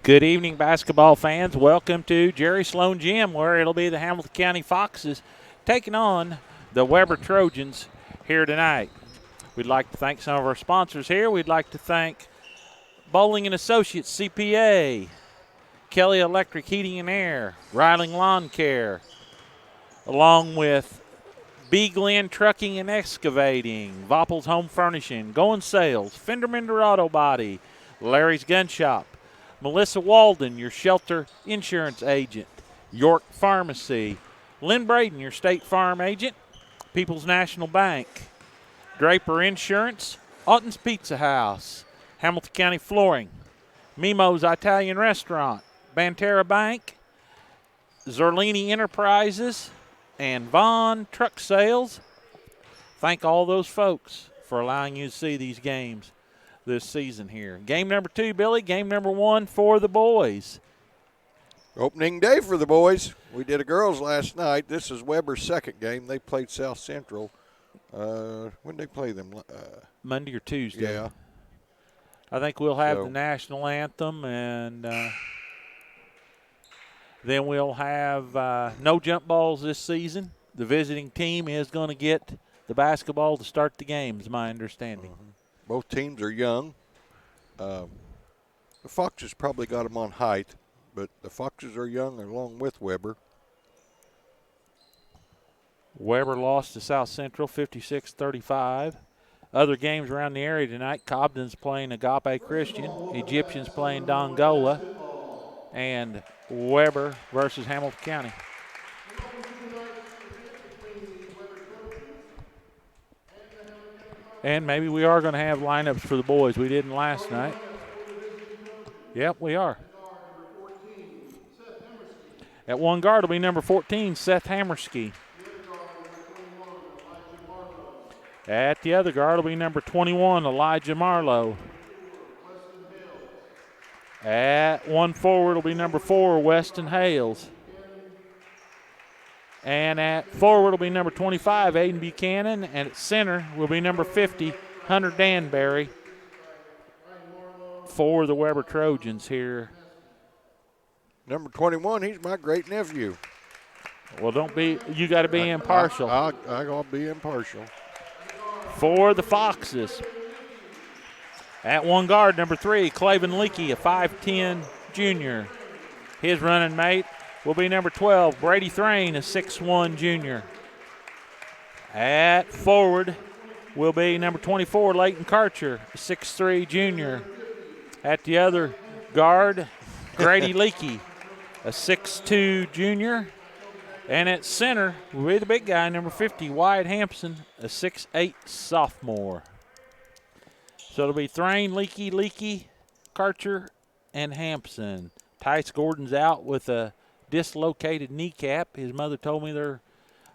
Good evening, basketball fans. Welcome to Jerry Sloan Gym, where it'll be the Hamilton County Foxes taking on the Webber Trojans here tonight. We'd like to thank some of our sponsors here. We'd like to thank Bowling & Associates CPA, Kelly Electric Heating and Air, Riling Lawn Care, along with B. Glenn Trucking and Excavating, Voppel's Home Furnishing, Going Sales, Fender Mender Auto Body, Larry's Gun Shop, Melissa Walden, your shelter insurance agent, York Pharmacy, Lynn Braden, your State Farm agent, People's National Bank, Draper Insurance, Alton's Pizza House, Hamilton County Flooring, Mimo's Italian Restaurant, Banterra Bank, Zerlini Enterprises, and Vaughn Truck Sales. Thank all those folks for allowing you to see these games this season here. Game number 2, Billy. Game number 1 for the boys. Opening day for the boys. We did a girls last night. This is Webber's second game. They played South Central. When did they play them? Monday or Tuesday. Yeah. I think we'll have the national anthem, and then we'll have no jump balls this season. The visiting team is going to get the basketball to start the game, is my understanding. Mm-hmm. Both teams are young. The Foxes probably got them on height, but the Foxes are young along with Webber. Webber lost to South Central 56-35. Other games around the area tonight, Cobden's playing Agape Christian, Egyptians playing Dongola, and Webber versus Hamilton County. And maybe we are going to have lineups for the boys. We didn't last night. Yep, we are. At one guard will be number 14, Seth Hammerski. At the other guard will be number 21, Elijah Marlowe. At one forward will be number 4, Weston Hales. And at forward will be number 25, Aiden Buchanan. And at center will be number 50, Hunter Danbury, for the Webber Trojans here. Number 21, he's my great nephew. Well, don't be, you got to be impartial. I'm going to be impartial. For the Foxes. At one guard, number 3, Clavin Leakey, a 5'10 junior. His running mate will be number 12, Brady Thrain, a 6'1 junior. At forward will be number 24, Leighton Karcher, a 6'3 junior. At the other guard, Grady Leakey, a 6'2 junior. And at center will be the big guy, number 50, Wyatt Hampson, a 6'8 sophomore. So it'll be Thrain, Leakey, Karcher, and Hampson. Tice Gordon's out with a dislocated kneecap. His mother told me they're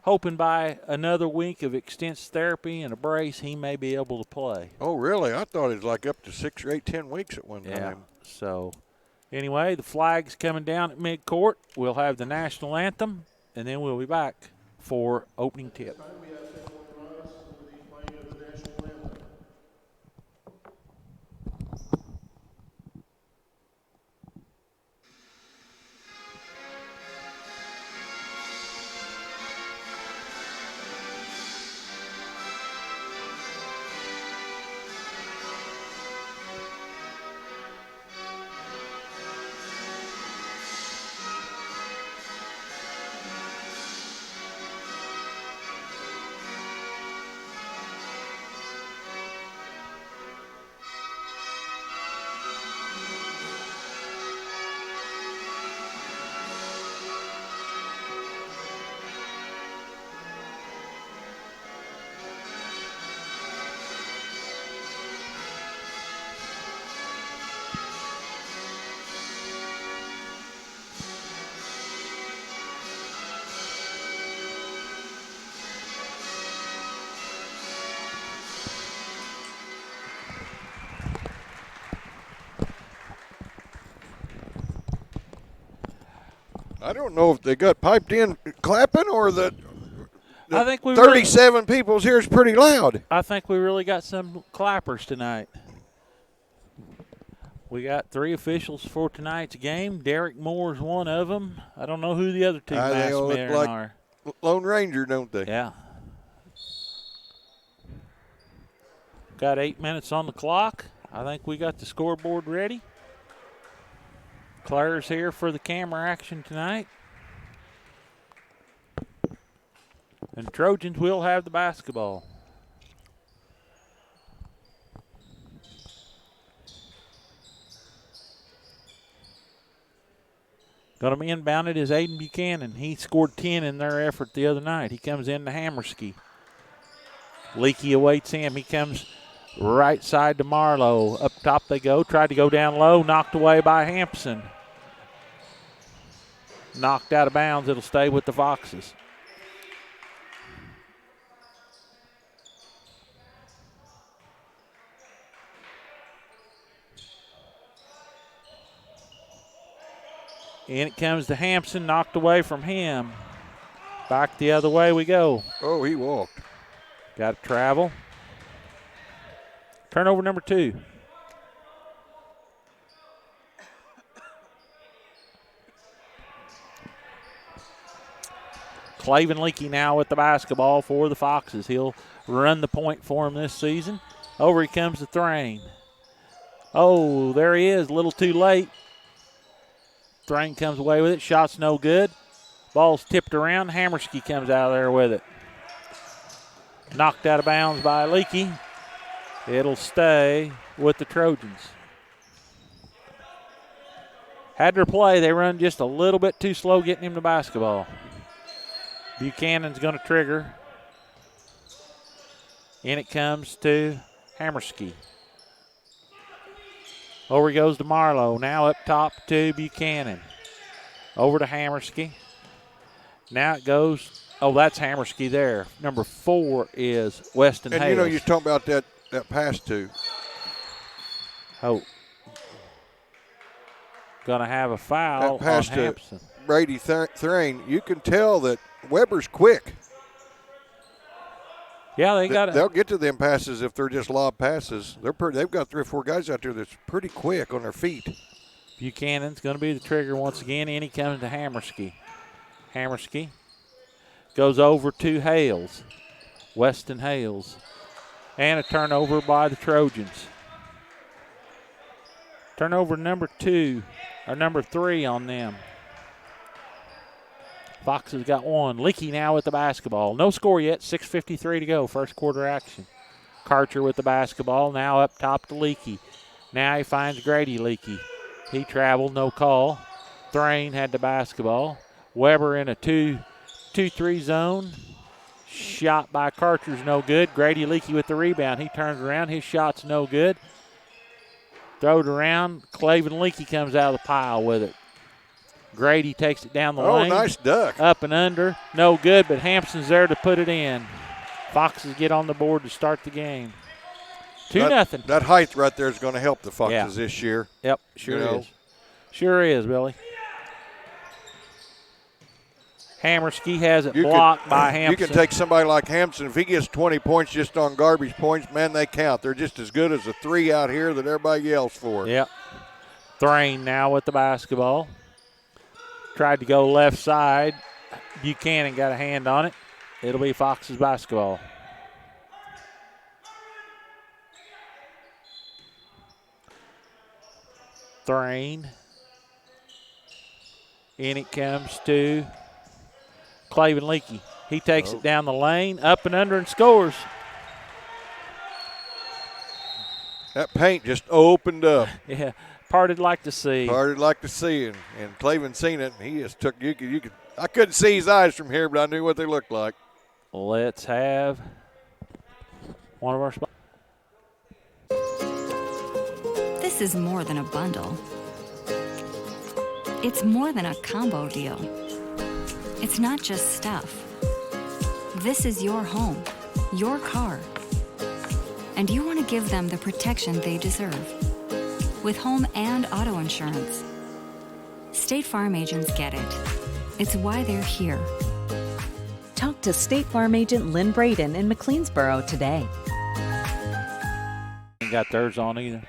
hoping by another week of extensive therapy and a brace he may be able to play. Oh, really? I thought it was like up to 6 or 8, 10 weeks at one time. Yeah. So anyway, the flag's coming down at midcourt. We'll have the national anthem, and then we'll be back for opening tip. I don't know if they got piped in clapping or the I think we 37 people's here is pretty loud. I think we really got some clappers tonight. We got 3 officials for tonight's game. Derek Moore's one of them. I don't know who the other 2 They all look masked men like are. Lone Ranger, don't they? Yeah. Got 8 minutes on the clock. I think we got the scoreboard ready. Claire's here for the camera action tonight. And Trojans will have the basketball. Going to be inbounded is Aiden Buchanan. He scored 10 in their effort the other night. He comes in to Hammerski. Leakey awaits him. He comes right side to Marlowe. Up top they go. Tried to go down low. Knocked away by Hampson. Knocked out of bounds. It'll stay with the Foxes. In it comes to Hampson, knocked away from him. Back the other way we go. Oh, he walked. Got to travel. Turnover number 2. Clavin Leakey now with the basketball for the Foxes. He'll run the point for him this season. Over he comes to Thrain. Oh, there he is, a little too late. Thrain comes away with it. Shot's no good. Ball's tipped around. Hammerski comes out of there with it. Knocked out of bounds by Leakey. It'll stay with the Trojans. Had their play. They run just a little bit too slow getting him the basketball. Buchanan's going to trigger. In it comes to Hammerski. Over he goes to Marlowe. Now up top to Buchanan. Over to Hammerski. Now it goes. Oh, that's Hammerski there. Number 4 is Weston Hales. And, you know, you talk about that pass to. Oh. Going to have a foul that pass on Hampson. To Brady Thrain. You can tell that Webber's quick. Yeah, they got it. They'll get to them passes if they're just lob passes. They've got 3 or 4 guys out there that's pretty quick on their feet. Buchanan's going to be the trigger once again. In he comes to Hammerski. Hammerski goes over to Hales. Weston Hales. And a turnover by the Trojans. Turnover number 2, or number 3 on them. Foxes got 1. Leakey now with the basketball. No score yet, 6:53 to go, first quarter action. Karcher with the basketball, now up top to Leakey. Now he finds Grady Leakey. He traveled, no call. Thrain had the basketball. Webber in a 2-3 zone. Shot by Karcher's no good. Grady Leakey with the rebound. He turns around, his shot's no good. Throwed around, Clavin Leakey comes out of the pile with it. Grady takes it down the lane. Oh, nice duck. Up and under. No good, but Hampson's there to put it in. Foxes get on the board to start the game. 2-0. That height right there is going to help the Foxes this year. Yep, sure is. Sure is, Billy. Hammerski has it blocked by Hampson. You can take somebody like Hampson. If he gets 20 points just on garbage points, man, they count. They're just as good as the 3 out here that everybody yells for. Yep. Thrain now with the basketball. Tried to go left side. Buchanan got a hand on it. It'll be Fox's basketball. Thrain. In it comes to Clavin Leakey. He takes it down the lane, up and under, and scores. That paint just opened up. Yeah, parted like to see. Parted like to see, and Clavin seen it. And he just took. You could. I couldn't see his eyes from here, but I knew what they looked like. Let's have one of our spots. This is more than a bundle. It's more than a combo deal. It's not just stuff. This is your home, your car. And you want to give them the protection they deserve. With home and auto insurance. State Farm agents get it. It's why they're here. Talk to State Farm agent Lynn Braden in McLeansboro today. Ain't got theirs on either.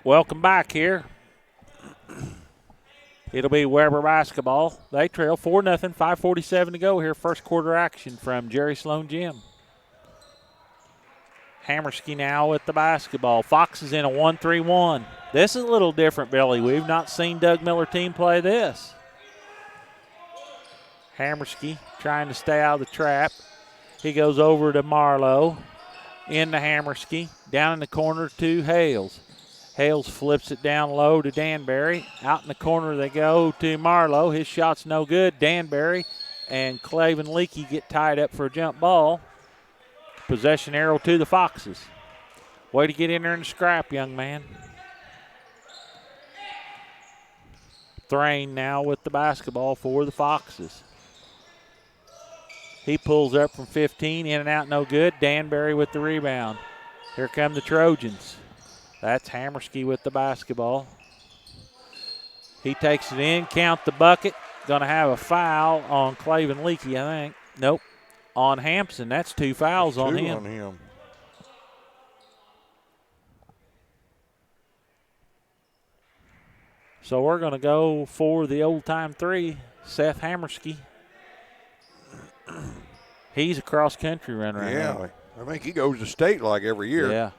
Welcome back here. It'll be Webber basketball. They trail 4-0, 5:47 to go here. First quarter action from Jerry Sloan Gym. Hammerski now with the basketball. Fox is in a 1-3-1. This is a little different, Billy. We've not seen Doug Miller team play this. Hammerski trying to stay out of the trap. He goes over to Marlowe. Into Hammerski. Down in the corner to Hales. Hales flips it down low to Danbury. Out in the corner they go to Marlowe. His shot's no good. Danbury and Clavin Leakey get tied up for a jump ball. Possession arrow to the Foxes. Way to get in there and scrap, young man. Thrain now with the basketball for the Foxes. He pulls up from 15, in and out, no good. Danbury with the rebound. Here come the Trojans. That's Hammerski with the basketball. He takes it in, count the bucket. Going to have a foul on Clavin Leakey, I think. Nope. On Hampson, that's 2 fouls on him. So we're going to go for the old-time 3, Seth Hammerski. He's a cross-country runner right now. Yeah, I think he goes to state like every year. Yeah.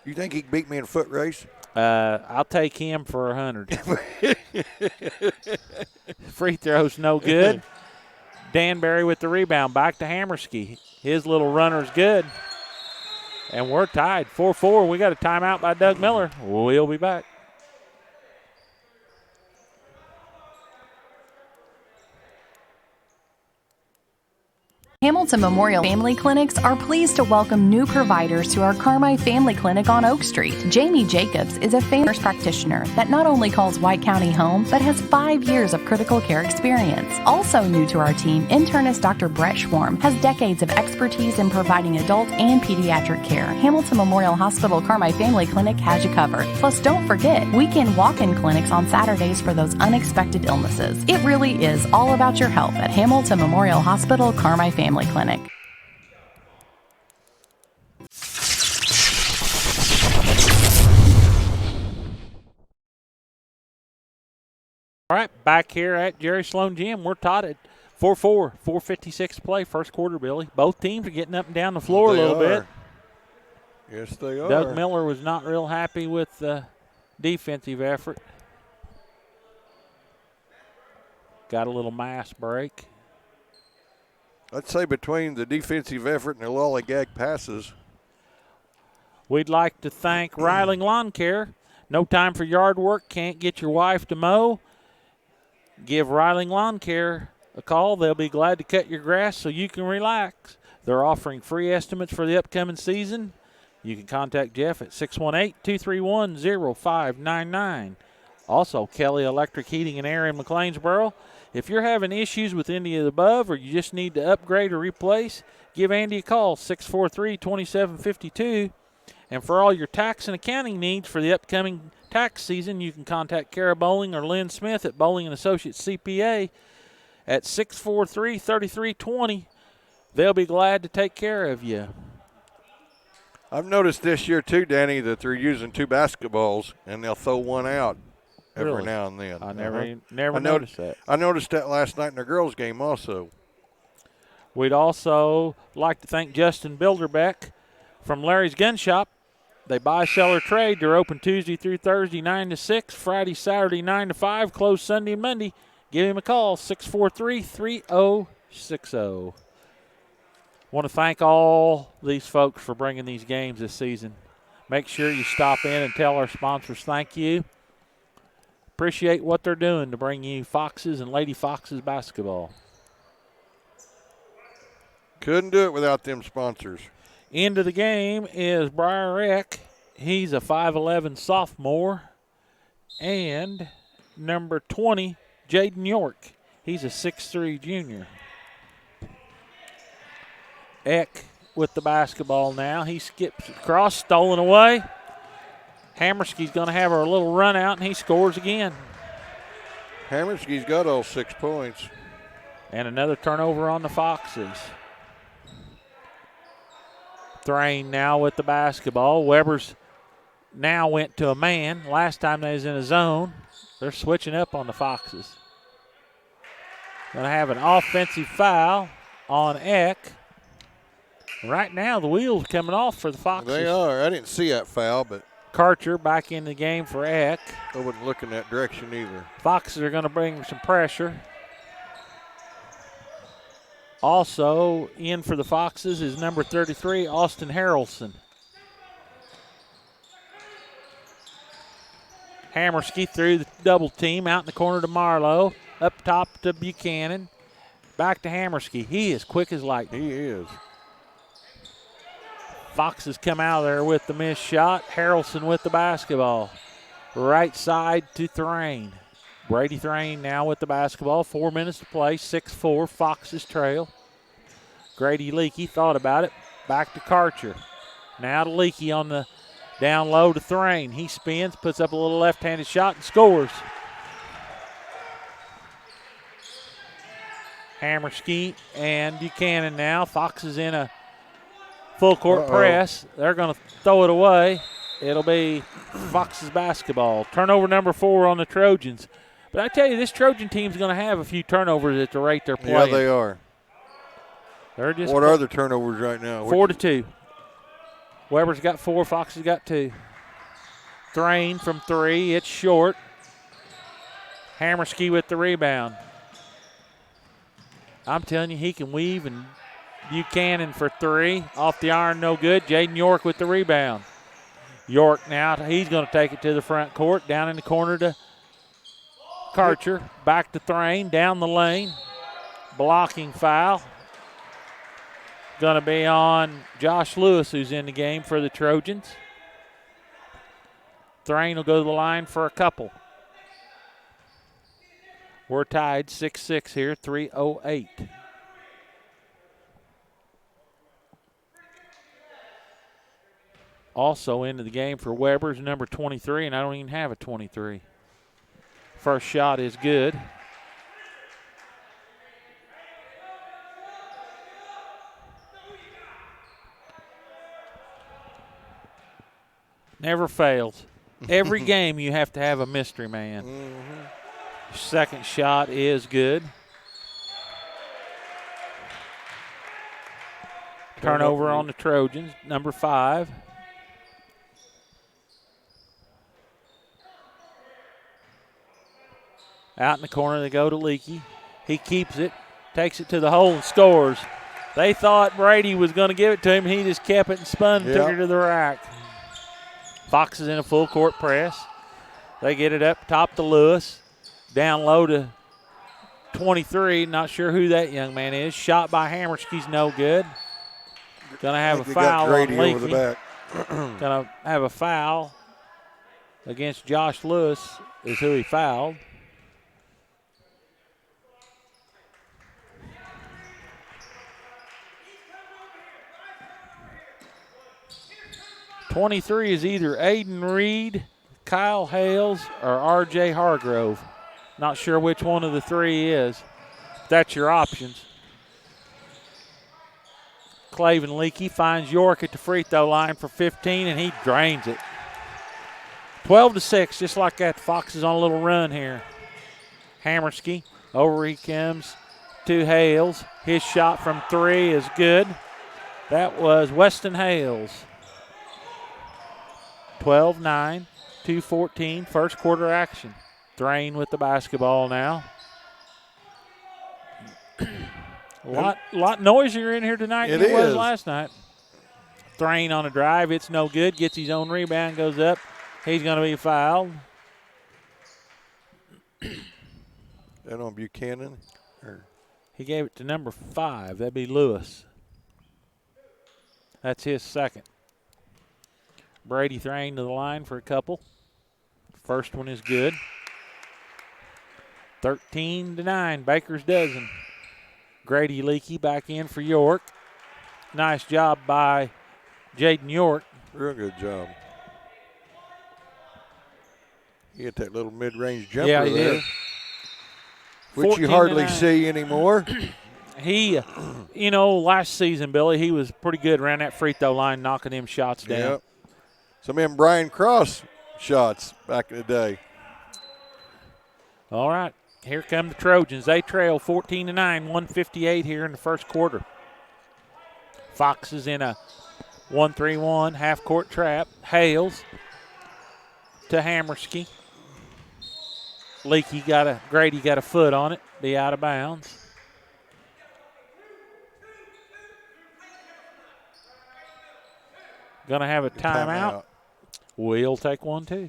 You think he can beat me in a foot race? I'll take him for 100. Free throw's no good. Danbury with the rebound. Back to Hammerski. His little runner's good. And we're tied. 4-4. We got a timeout by Doug Miller. We'll be back. Hamilton Memorial Family Clinics are pleased to welcome new providers to our Carmi Family Clinic on Oak Street. Jamie Jacobs is a family nurse practitioner that not only calls White County home, but has 5 years of critical care experience. Also new to our team, internist Dr. Brett Schwarm has decades of expertise in providing adult and pediatric care. Hamilton Memorial Hospital Carmi Family Clinic has you covered. Plus, don't forget, weekend walk-in clinics on Saturdays for those unexpected illnesses. It really is all about your health at Hamilton Memorial Hospital Carmi Family Clinic. All right, back here at Jerry Sloan Gym, we're tied at 4-4, 4:56 to play, first quarter, Billy. Both teams are getting up and down the floor a little bit. Yes, they are. Doug Miller was not real happy with the defensive effort. Got a little mass break. I'd say between the defensive effort and the lollygag passes. We'd like to thank Riley Lawn Care. No time for yard work, can't get your wife to mow? Give Riley Lawn Care a call. They'll be glad to cut your grass so you can relax. They're offering free estimates for the upcoming season. You can contact Jeff at 618-231-0599. Also, Kelly Electric Heating and Air in McLeansboro. If you're having issues with any of the above or you just need to upgrade or replace, give Andy a call, 643-2752. And for all your tax and accounting needs for the upcoming tax season, you can contact Kara Bowling or Lynn Smith at Bowling & Associates CPA at 643-3320. They'll be glad to take care of you. I've noticed this year too, Danny, that they're using 2 basketballs and they'll throw one out every Really? now and then. I never noticed that. I noticed that last night in the girls' game also. We'd also like to thank Justin Bilderbeck from Larry's Gun Shop. They buy, sell, or trade. They're open Tuesday through Thursday, 9 to 6, Friday, Saturday, 9 to 5, closed Sunday and Monday. Give him a call, 643-3060. Want to thank all these folks for bringing these games this season. Make sure you stop in and tell our sponsors thank you. Appreciate what they're doing to bring you Foxes and Lady Foxes basketball. Couldn't do it without them sponsors. End of the game is Briar Eck. He's a 5'11 sophomore. And number 20, Jaden York. He's a 6'3 junior. Eck with the basketball now. He skips across, stolen away. Hammerski's going to have a little run out, and he scores again. Hammerski's got all 6 points. And another turnover on the Foxes. Thrain now with the basketball. Webber's now went to a man. Last time they was in a zone. They're switching up on the Foxes. Going to have an offensive foul on Eck. Right now, the wheels are coming off for the Foxes. They are. I didn't see that foul, but Karcher back in the game for Eck. I wouldn't look in that direction either. Foxes are going to bring some pressure. Also in for the Foxes is number 33, Austin Harrelson. Hammerski through the double team, out in the corner to Marlowe, up top to Buchanan, back to Hammerski. He is quick as lightning. He is. Foxes come out of there with the missed shot. Harrelson with the basketball. Right side to Thrain. Brady Thrain now with the basketball. 4 minutes to play, 6-4, Foxes trail. Grady Leakey thought about it. Back to Karcher. Now to Leakey on the down low to Thrain. He spins, puts up a little left-handed shot and scores. Hammerski and Buchanan now. Foxes in a full court press. They're going to throw it away. It'll be Foxes basketball. Turnover number 4 on the Trojans. But I tell you, this Trojan team's going to have a few turnovers at the rate they're playing. Yeah, they are. They're just what are the turnovers right now? 4-2. Webber's got 4, Foxes got 2. Thrain from 3, it's short. Hammerski with the rebound. I'm telling you, he can weave, and Buchanan for 3. Off the iron, no good. Jaden York with the rebound. York now, he's going to take it to the front court, down in the corner to Karcher. Back to Thrain, down the lane. Blocking foul. Going to be on Josh Lewis, who's in the game for the Trojans. Thrain will go to the line for a couple. We're tied 6-6 here, 3:08. Also into the game for Webber's number 23, and I don't even have a 23. First shot is good. Never fails. Every game you have to have a mystery man. Mm-hmm. Second shot is good. Turnover on the Trojans, number 5. Out in the corner they go to Leakey. He keeps it, takes it to the hole and scores. They thought Brady was going to give it to him. He just kept it and spun and took it to the rack. Foxes in a full court press. They get it up top to Lewis. Down low to 23. Not sure who that young man is. Shot by Hammerski's no good. Going to have a foul on Leakey. Going to have a foul against Josh Lewis is who he fouled. '23 is either Aiden Reed, Kyle Hales, or R.J. Hargrove. Not sure which one of the 3 is. That's your options. Claven Leakey finds York at the free throw line for 15, and he drains it. 12-6, just like that. Fox is on a little run here. Hammerski, over he comes to Hales. His shot from 3 is good. That was Weston Hales. 12-9, 2:14, first quarter action. Thrain with the basketball now. A lot noisier in here tonight than it was last night. Thrain on a drive, it's no good. Gets his own rebound, goes up. He's going to be fouled. That on Buchanan? He gave it to number 5. That'd be Lewis. That's his second. Brady Thrain to the line for a couple. First one is good. 13-9, Baker's dozen. Grady Leakey back in for York. Nice job by Jaden York. Real good job. He hit that little mid-range jumper there. He did. Which you hardly see anymore. He, last season, Billy, he was pretty good around that free throw line, knocking them shots down. Yep. Some of them Brian Cross shots back in the day. All right, here come the Trojans. They trail 14-9, 1:58 here in the first quarter. Foxes in a 1-3-1 half-court trap. Hales to Hammerski. Grady got a foot on it, be out of bounds. Gonna have a timeout. We'll take one too.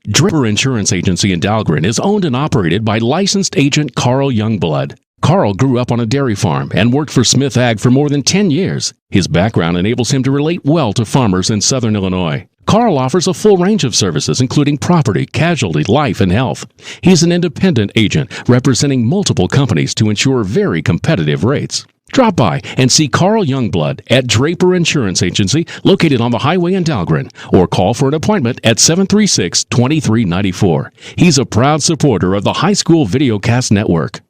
Draper Insurance Agency in Dahlgren is owned and operated by licensed agent Carl Youngblood. Carl grew up on a dairy farm and worked for Smith Ag for more than 10 years. His background enables him to relate well to farmers in southern Illinois. Carl offers a full range of services including property, casualty, life, and health. He's an independent agent representing multiple companies to ensure very competitive rates. Drop by and see Carl Youngblood at Draper Insurance Agency, located on the highway in Dahlgren, or call for an appointment at 736-2394. He's a proud supporter of the High School Videocast Network.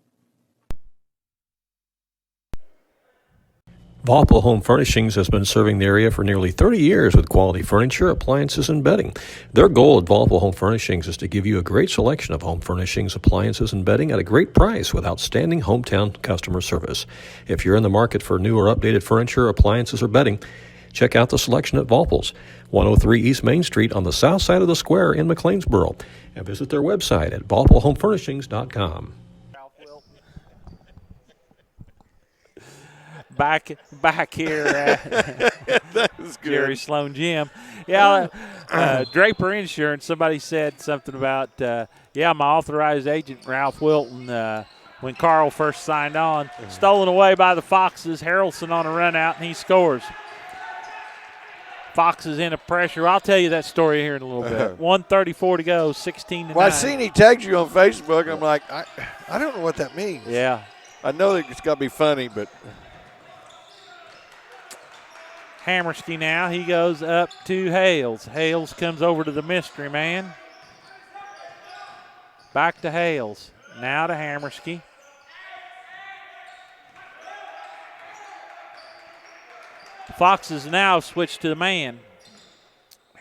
Valpo Home Furnishings has been serving the area for nearly 30 years with quality furniture, appliances, and bedding. Their goal at Valpo Home Furnishings is to give you a great selection of home furnishings, appliances, and bedding at a great price with outstanding hometown customer service. If you're in the market for new or updated furniture, appliances, or bedding, check out the selection at Valpo's, 103 East Main Street on the south side of the square in McLeansboro, and visit their website at valpohomefurnishings.com. Back here at Jerry Sloan Gym. Yeah, Draper Insurance, somebody said something about, my authorized agent, Ralph Wilton, when Carl first signed on, stolen away by the Foxes. Harrelson on a run out, and he scores. Foxes in a pressure. I'll tell you that story here in a little bit. 1:34 to go, 16-9. Well, I seen he tagged you on Facebook. I'm like, I don't know what that means. Yeah. I know that it's got to be funny, but – Hammerski now, he goes up to Hales. Hales comes over to the mystery man. Back to Hales. Now to Hammerski. Foxes now switch to the man.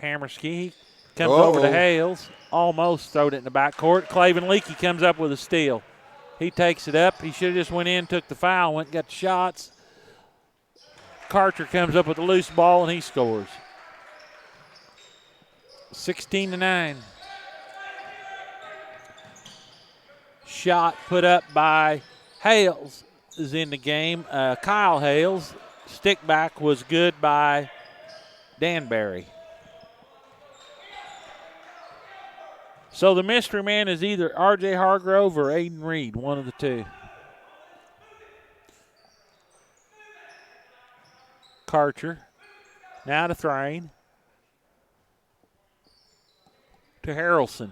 Hammerski, he comes over to Hales. Almost throwed it in the backcourt. Claven Leakey comes up with a steal. He takes it up. He should have just went in, took the foul, went and got the shots. Karcher comes up with a loose ball, and he scores. 16-9. Shot put up by Hales is in the game. Kyle Hales. Stick back was good by Danbury. So the mystery man is either R.J. Hargrove or Aiden Reed, one of the two. Karcher, now to Thrain, to Harrelson.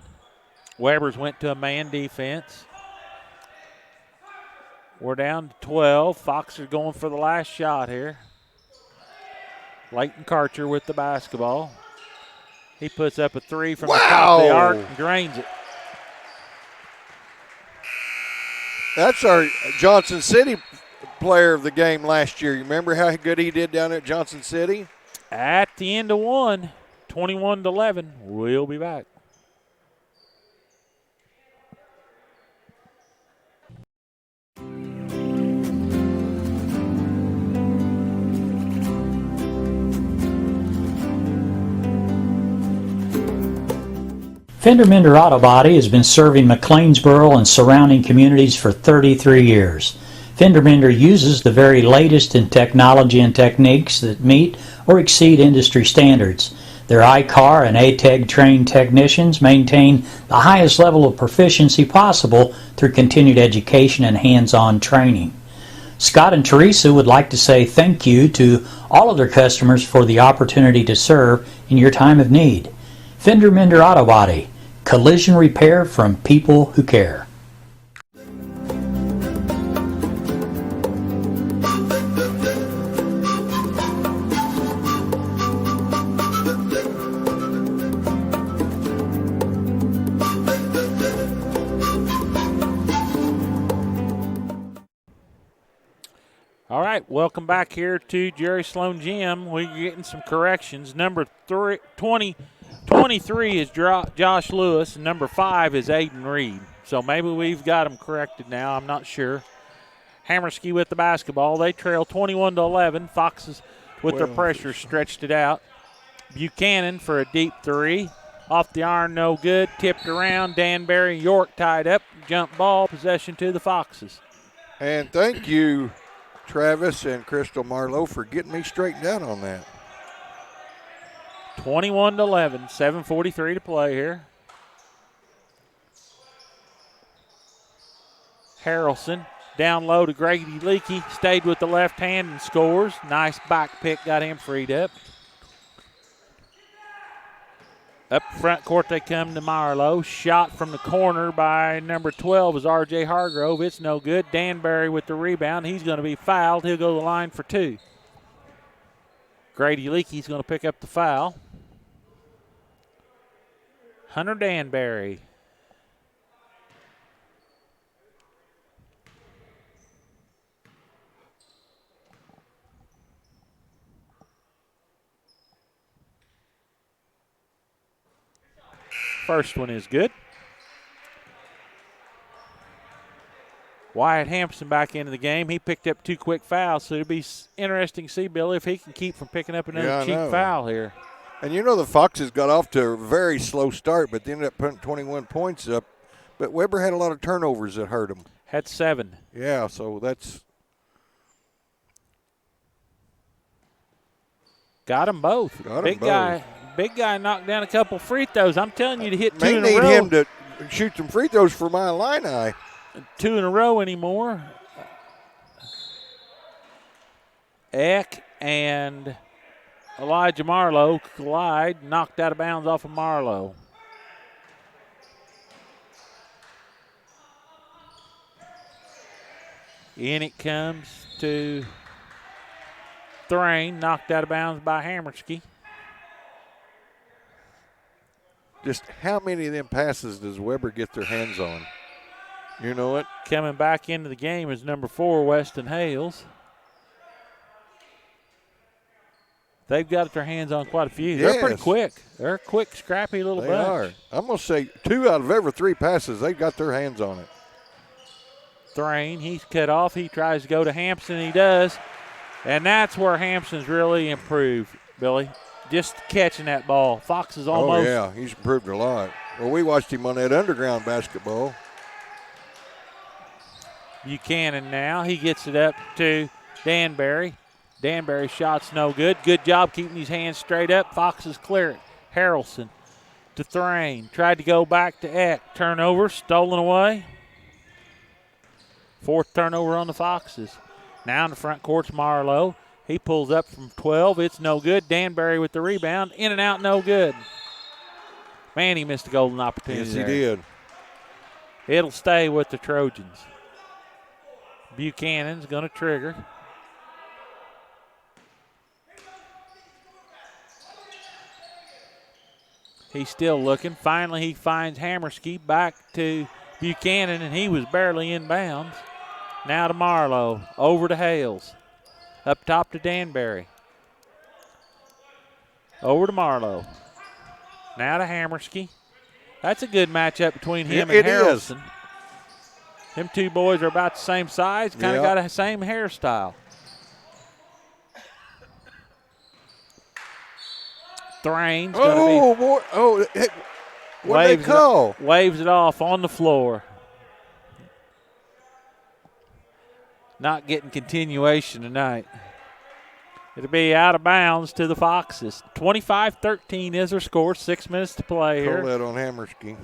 Weber's went to a man defense. We're down to 12. Fox are going for the last shot here. Leighton Karcher with the basketball. He puts up a three from the top of the arc and drains it. That's our Johnson City player of the game last year. You remember how good he did down at Johnson City? At the end of one, 21-11. We'll be back. Fender Mender Auto Body has been serving McLeansboro and surrounding communities for 33 years. Fender Mender uses the very latest in technology and techniques that meet or exceed industry standards. Their ICAR and ATEG trained technicians maintain the highest level of proficiency possible through continued education and hands-on training. Scott and Teresa would like to say thank you to all of their customers for the opportunity to serve in your time of need. Fender Mender Auto Body, collision repair from people who care. All right, right, welcome back here to Jerry Sloan Gym. We're getting some corrections. Number 23 is Josh Lewis, and number 5 is Aiden Reed. So maybe we've got them corrected now. I'm not sure. Hammerski with the basketball. They trail 21-11. Foxes with their pressure stretched it out. Buchanan for a deep 3. Off the iron, no good. Tipped around. Danbury, York tied up. Jump ball, possession to the Foxes. And thank you, Travis and Crystal Marlowe, for getting me straightened out on that. 21-11, 7:43 to play here. Harrelson down low to Grady Leakey, stayed with the left hand and scores. Nice back pick, got him freed up. Up front court they come to Marlowe. Shot from the corner by number 12 is R.J. Hargrove. It's no good. Danbury with the rebound. He's going to be fouled. He'll go to the line for 2. Grady Leakey's going to pick up the foul. Hunter Danbury. First one is good. Wyatt Hampson back into the game. He picked up 2 quick fouls, so it'll be interesting to see, Billy, if he can keep from picking up another cheap foul here. And you know the Foxes got off to a very slow start, but they ended up putting 21 points up. But Webber had a lot of turnovers that hurt him. Had 7. Yeah, so that's. Got them both. Big guy knocked down a couple free throws. I'm telling you to hit 2 in a row. May need him to shoot some free throws for my Illini. 2 in a row anymore. Eck and Elijah Marlowe collide, knocked out of bounds off of Marlowe. In it comes to Thrain, knocked out of bounds by Hammerski. Just how many of them passes does Webber get their hands on? You know it? Coming back into the game is number 4, Weston Hales. They've got their hands on quite a few. Yes. They're pretty quick. They're a quick, scrappy little bunch. They are. I'm going to say 2 out of every 3 passes, they've got their hands on it. Thrain, he's cut off. He tries to go to Hampson. He does. And that's where Hampson's really improved, Billy. Just catching that ball. Fox is almost. Oh, yeah, he's improved a lot. Well, we watched him on that underground basketball. Buchanan now. He gets it up to Danbury. Danbury's shot's no good. Good job keeping his hands straight up. Foxes clear it. Harrelson to Thrain. Tried to go back to Eck. Turnover, stolen away. 4th turnover on the Foxes. Now in the front court's Marlowe. He pulls up from 12. It's no good. Danbury with the rebound. In and out, no good. Man, he missed a golden opportunity. Yes, he did. It'll stay with the Trojans. Buchanan's going to trigger. He's still looking. Finally, he finds Hammerski back to Buchanan, and he was barely in bounds. Now to Marlowe. Over to Hales. Up top to Danbury. Over to Marlowe. Now to Hammerski. That's a good matchup between him and Harrelson. Them 2 boys are about the same size, kind of got the same hairstyle. Thrain's going to be. Boy. Oh, what did they call? Waves it off on the floor. Not getting continuation tonight. It'll be out of bounds to the Foxes. 25-13 is their score. 6 minutes to play here. Call that on Hammerski.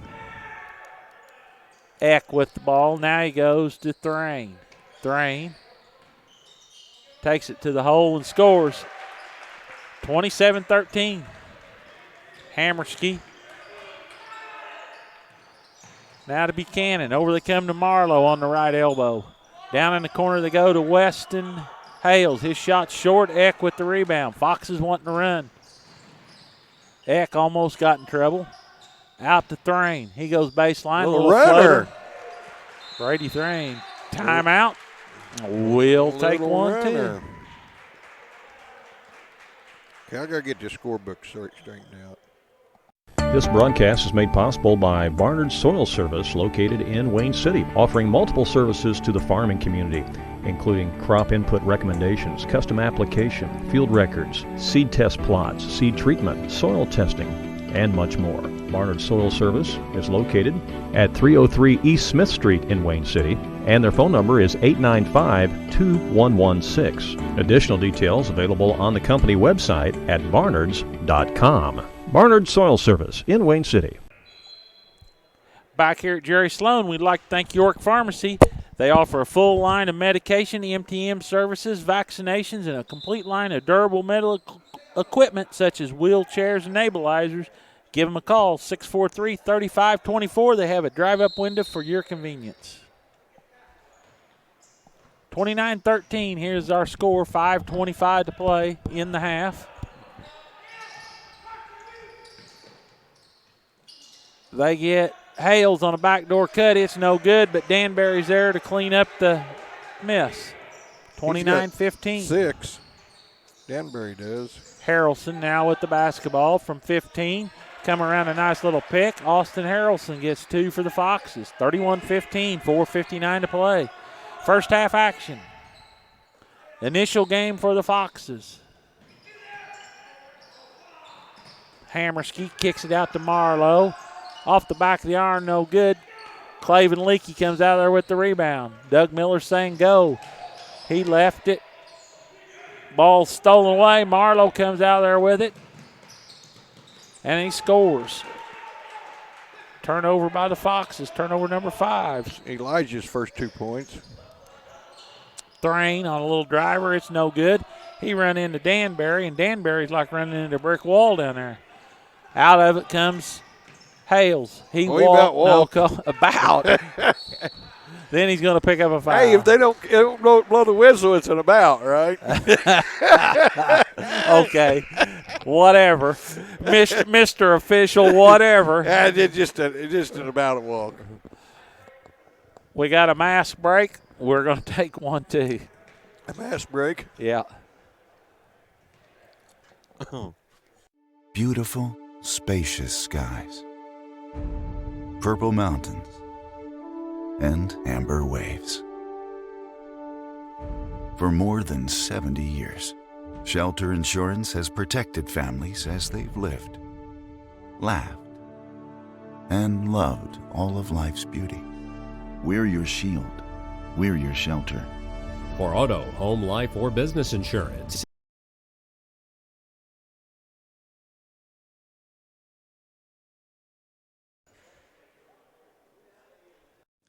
Eck with the ball. Now he goes to Thrain. Thrain takes it to the hole and scores. 27-13. Hammerski. Now to Buchanan. Over they come to Marlowe on the right elbow. Down in the corner they go to Weston Hales. His shot's short. Eck with the rebound. Foxes wanting to run. Eck almost got in trouble. Out to Thrain. He goes baseline. Little runner. Brady Thrain. Timeout. We'll take one, runner. too. Okay, I got to get this scorebook straightened out. This broadcast is made possible by Barnard Soil Service, located in Wayne City, offering multiple services to the farming community, including crop input recommendations, custom application, field records, seed test plots, seed treatment, soil testing, and much more. Barnard Soil Service is located at 303 East Smith Street in Wayne City, and their phone number is 895-2116. Additional details available on the company website at barnards.com. Barnard Soil Service in Wayne City. Back here at Jerry Sloan, we'd like to thank York Pharmacy. They offer a full line of medication, MTM services, vaccinations, and a complete line of durable medical equipment such as wheelchairs and nebulizer. Give them a call, 643-3524. They have a drive-up window for your convenience. 29-13, here's our score, 5:25 to play in the half. They get Hales on a backdoor cut. It's no good, but Danbury's there to clean up the miss. 29-15. 6. Danbury does. Harrelson now with the basketball from 15. Come around a nice little pick. Austin Harrelson gets 2 for the Foxes. 31-15, 4:59 to play. First half action. Initial game for the Foxes. Hammerski kicks it out to Marlowe. Off the back of the iron, no good. Claven Leakey comes out there with the rebound. Doug Miller saying go. He left it. Ball stolen away. Marlowe comes out there with it. And he scores. Turnover by the Foxes. Turnover number 5. Elijah's first 2 points. Thrain on a little driver. It's no good. He run into Danbury, and Danbury's like running into a brick wall down there. Out of it comes Hales. He walked. Then he's going to pick up a foul. Hey, if they don't blow the whistle, it's an about, right? Okay. Whatever. Mr. Official, whatever. Yeah, it's just an about walk. We got a mask break. We're going to take one, too. A mask break? Yeah. Beautiful, spacious skies, purple mountains, and amber waves. For more than 70 years, Shelter Insurance has protected families as they've lived, laughed, and loved all of life's beauty. We're your shield. We're your shelter. For auto, home, life, or business insurance.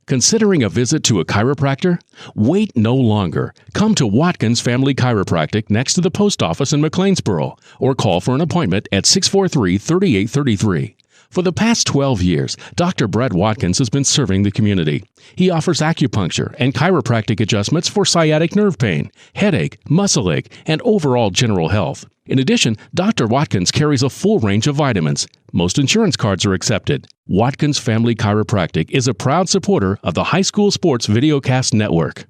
Considering a visit to a chiropractor? Wait no longer. Come to Watkins Family Chiropractic next to the post office in McLeansboro, or call for an appointment at 643-3833. For the past 12 years, Dr. Brett Watkins has been serving the community. He offers acupuncture and chiropractic adjustments for sciatic nerve pain, headache, muscle ache, and overall general health. In addition, Dr. Watkins carries a full range of vitamins. Most insurance cards are accepted. Watkins Family Chiropractic is a proud supporter of the High School Sports Videocast Network.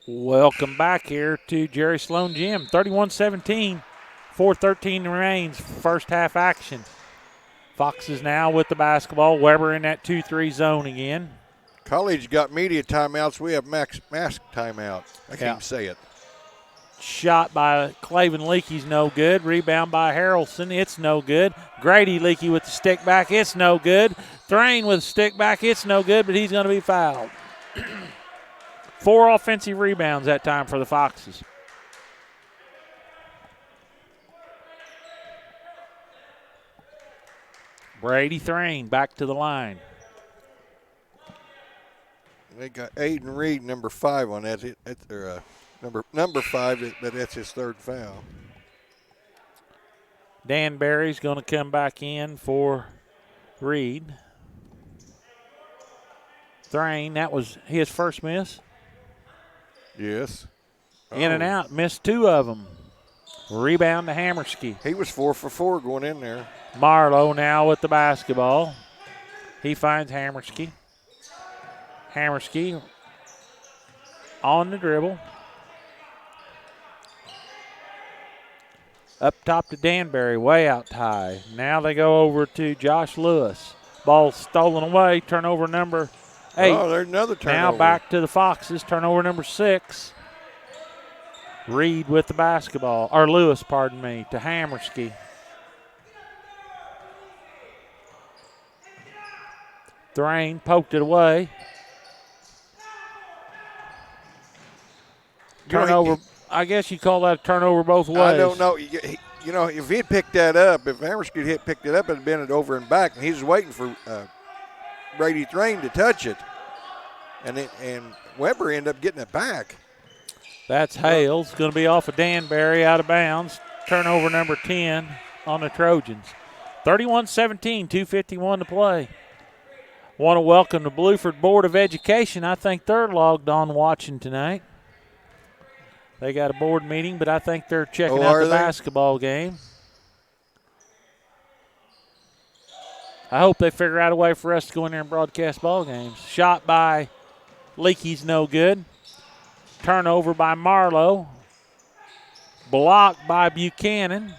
Welcome back here to Jerry Sloan Gym. 31-17, 4:13 remains, first half action. Foxes now with the basketball. Webber in that 2-3 zone again. College got media timeouts. We have mask timeouts. I can't even say it. Shot by Claven Leakey's no good. Rebound by Harrelson. It's no good. Grady Leakey with the stick back. It's no good. Thrain with the stick back. It's no good, but he's going to be fouled. 4 offensive rebounds that time for the Foxes. Brady Thrain back to the line. They got Aiden Reed, number 5 on that. Number 5, but that's his third foul. Danbury's going to come back in for Reed. Thrain, that was his first miss. Yes. In and out, missed 2 of them. Rebound to Hammerski. He was 4 for 4 going in there. Marlowe now with the basketball. He finds Hammerski. Hammerski on the dribble. Up top to Danbury, way out high. Now they go over to Josh Lewis. Ball stolen away, turnover number 8. Oh, there's another turnover. Now back to the Foxes, turnover number 6. Reed with the basketball, or Lewis, pardon me, to Hammerski. Thrain poked it away. Turnover, I guess you call that a turnover both ways. I don't know. You know, if he had picked that up, if Hammerski had picked it up, it would have been it over and back, and he was waiting for Brady Thrain to touch it. And Webber ended up getting it back. That's Hales. Going to be off of Danbury, out of bounds. Turnover number 10 on the Trojans. 31-17, 2:51 to play. Want to welcome the Blueford Board of Education. I think they're logged on watching tonight. They got a board meeting, but I think they're checking out the basketball game. I hope they figure out a way for us to go in there and broadcast ball games. Shot by Leakey's no good. Turnover by Marlowe. Blocked by Buchanan.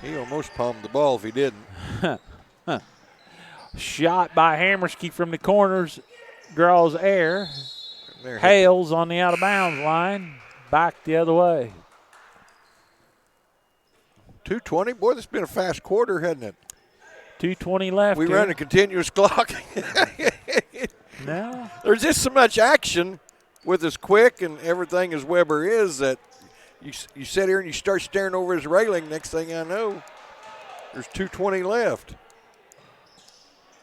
He almost palmed the ball if he didn't. Shot by Hammerski from the corners. Draws air. Hales on the out-of-bounds line. Back the other way. 2:20. Boy, this has been a fast quarter, hasn't it? 2:20 left. We run a continuous clock. No. There's just so much action with as quick and everything as Webber is that you sit here and you start staring over his railing. Next thing I know, there's 2:20 left.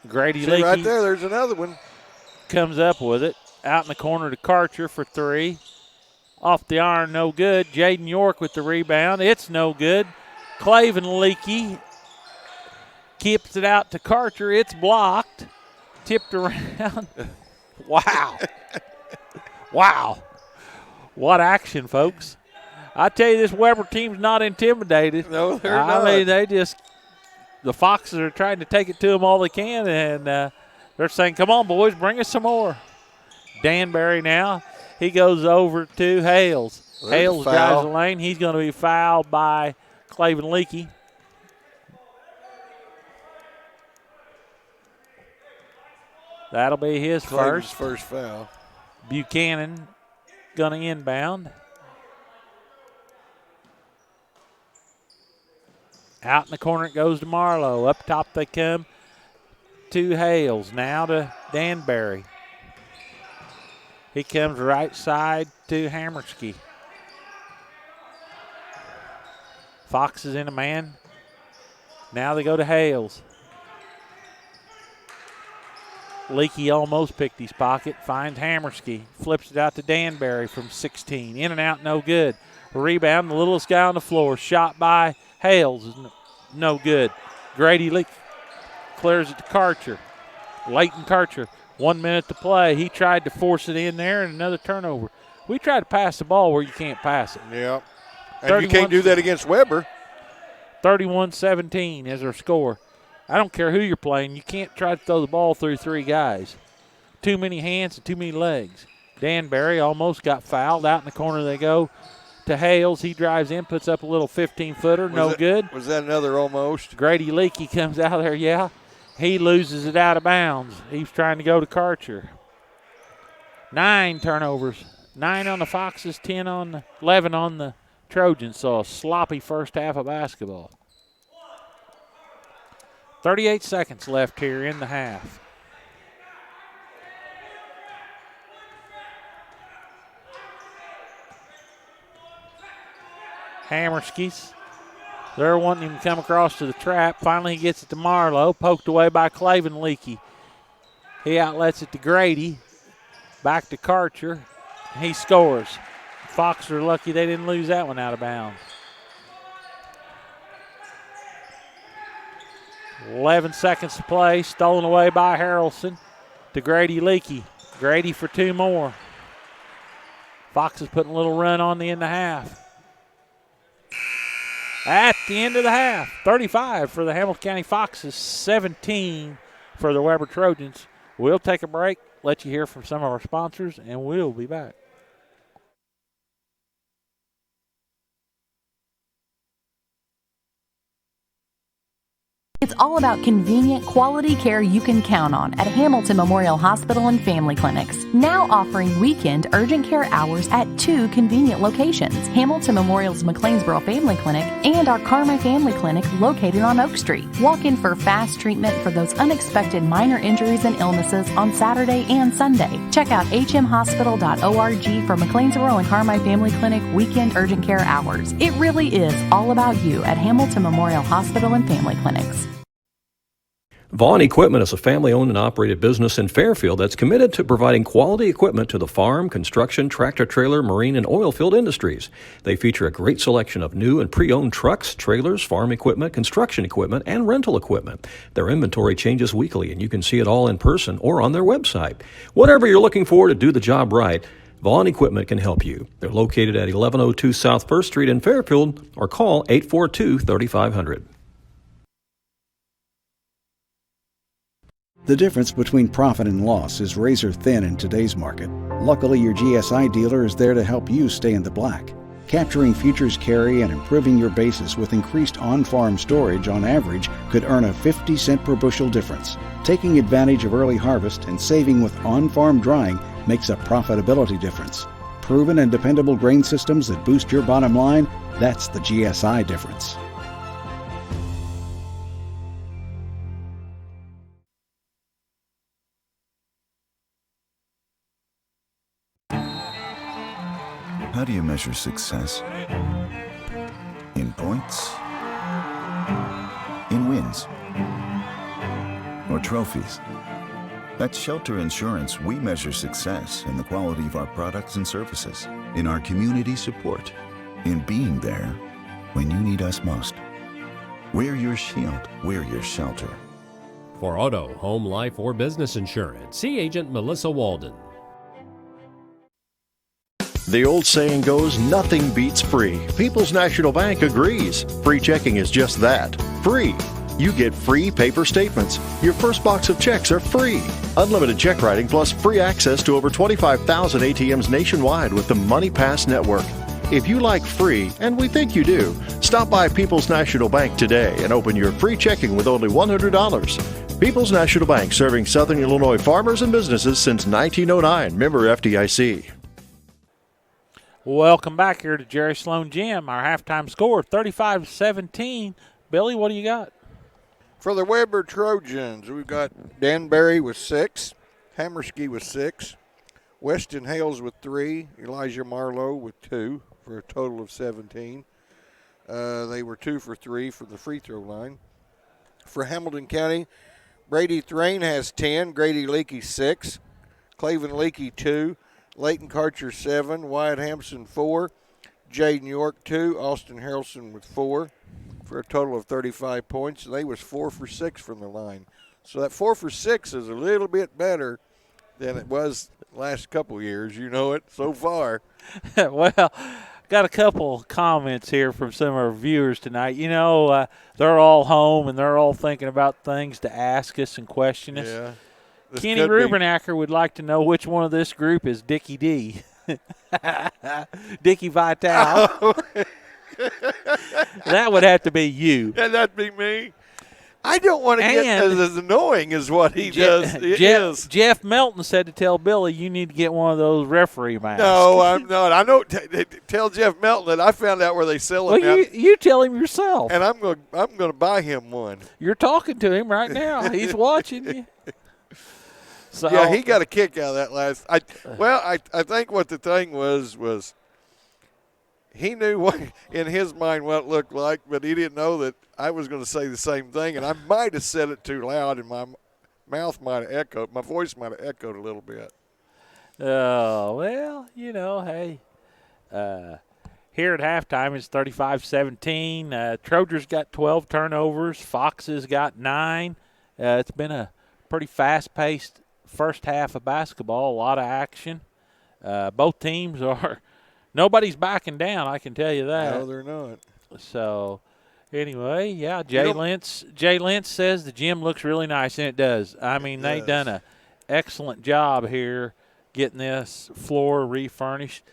Grady See Leakey right there, there's another one. Comes up with it. Out in the corner to Karcher for 3. Off the iron, no good. Jaden York with the rebound. It's no good. Claven Leakey keeps it out to Karcher. It's blocked. Tipped around. Wow. Wow. What action, folks. I tell you, this Webber team's not intimidated. No, they're not. I mean, the Foxes are trying to take it to them all they can, and they're saying, come on, boys, bring us some more. Danbury now. He goes over to Hales. Hales drives the lane. He's going to be fouled by Claven Leakey. That'll be his first foul. Buchanan going to inbound. Out in the corner it goes to Marlowe. Up top they come to Hales. Now to Danbury. He comes right side to Hammerski. Fox is in a man. Now they go to Hales. Leakey almost picked his pocket. Finds Hammerski. Flips it out to Danbury from 16. In and out, no good. Rebound, the littlest guy on the floor. Shot by Hales is no good. Grady Leakey clears it to Karcher. Leighton Karcher. 1 minute to play. He tried to force it in there, and another turnover. We try to pass the ball where you can't pass it. Yeah. And you can't do that against Webber. 31-17 is our score. I don't care who you're playing. You can't try to throw the ball through 3 guys. Too many hands and too many legs. Danbury almost got fouled. Out in the corner they go to Hales. He drives in, puts up a little 15-footer. No good. Was that another almost? Grady Leakey comes out there, yeah. He loses it out of bounds. He's trying to go to Karcher. 9 turnovers. 9 on the Foxes, 11 on the Trojans. So a sloppy first half of basketball. 38 seconds left here in the half. Hammerskis. They're wanting him to come across to the trap. Finally, he gets it to Marlowe. Poked away by Claven Leakey. He outlets it to Grady. Back to Karcher. He scores. Fox are lucky they didn't lose that one out of bounds. 11 seconds to play. Stolen away by Harrelson to Grady Leakey. Grady for 2 more. Fox is putting a little run on the end of the half. At the end of the half, 35 for the Hamilton County Foxes, 17 for the Webber Trojans. We'll take a break, let you hear from some of our sponsors, and we'll be back. It's all about convenient, quality care you can count on at Hamilton Memorial Hospital and Family Clinics. Now offering weekend urgent care hours at 2 convenient locations, Hamilton Memorial's McLeansboro Family Clinic and our Carmi Family Clinic located on Oak Street. Walk in for fast treatment for those unexpected minor injuries and illnesses on Saturday and Sunday. Check out hmhospital.org for McLeansboro and Carmi Family Clinic weekend urgent care hours. It really is all about you at Hamilton Memorial Hospital and Family Clinics. Vaughn Equipment is a family-owned and operated business in Fairfield that's committed to providing quality equipment to the farm, construction, tractor-trailer, marine, and oil field industries. They feature a great selection of new and pre-owned trucks, trailers, farm equipment, construction equipment, and rental equipment. Their inventory changes weekly, and you can see it all in person or on their website. Whatever you're looking for to do the job right, Vaughn Equipment can help you. They're located at 1102 South 1st Street in Fairfield, or call 842-3500. The difference between profit and loss is razor thin in today's market. Luckily, your GSI dealer is there to help you stay in the black. Capturing futures carry and improving your basis with increased on-farm storage on average could earn a 50-cent per bushel difference. Taking advantage of early harvest and saving with on-farm drying makes a profitability difference. Proven and dependable grain systems that boost your bottom line, that's the GSI difference. How do you measure success? In points? In wins? Or trophies? At Shelter Insurance, we measure success in the quality of our products and services, in our community support, in being there when you need us most. We're your shield. We're your shelter. For auto, home, life, or business insurance, see Agent Melissa Walden. The old saying goes, nothing beats free. People's National Bank agrees. Free checking is just that, free. You get free paper statements. Your first box of checks are free. Unlimited check writing plus free access to over 25,000 ATMs nationwide with the MoneyPass network. If you like free, and we think you do, stop by People's National Bank today and open your free checking with only $100. People's National Bank, serving Southern Illinois farmers and businesses since 1909. Member FDIC. Welcome back here to Jerry Sloan Gym. Our halftime score, 35-17. Billy, what do you got? For the Webber Trojans, we've got Danbury with 6, Hammerski with 6, Weston Hales with 3, Elijah Marlowe with 2, for a total of 17. They were 2 for 3 for the free throw line. For Hamilton County, Brady Thrain has 10, Grady Leakey 6, Clavin Leakey 2, Leighton Karcher 7, Wyatt Hampson 4, Jaden York 2, Austin Harrelson with 4, for a total of 35 points. They was 4 for 6 from the line. So that 4 for 6 is a little bit better than it was last couple years. You know it so far. Well, got a couple comments here from some of our viewers tonight. You know, they're all home and they're all thinking about things to ask us and question us. Yeah. Kenny Rubenacker would like to know which one of this group is Dickie D. Dickie Vitale. Oh. That would have to be you. Yeah, that'd be me. I don't want to get as annoying as what he does. Jeff Melton said to tell Billy, you need to get one of those referee masks. No, I'm not. I know. Tell Jeff Melton that I found out where they sell them. Well, you tell him yourself. And I'm going to buy him one. You're talking to him right now. He's watching you. So, yeah, he got a kick out of that last. I think what the thing was he knew what in his mind what it looked like, but he didn't know that I was going to say the same thing, and I might have said it too loud, and my mouth might have echoed, my voice might have echoed a little bit. Oh, well, you know, hey, here at halftime it's 35-17. Trojans got 12 turnovers. Foxes got 9. It's been a pretty fast-paced first half of basketball, a lot of action. Both teams are – nobody's backing down, I can tell you that. No, they're not. So, anyway, yeah, Jay Lentz says the gym looks really nice, and it does. I mean, they done a excellent job here getting this floor refurnished.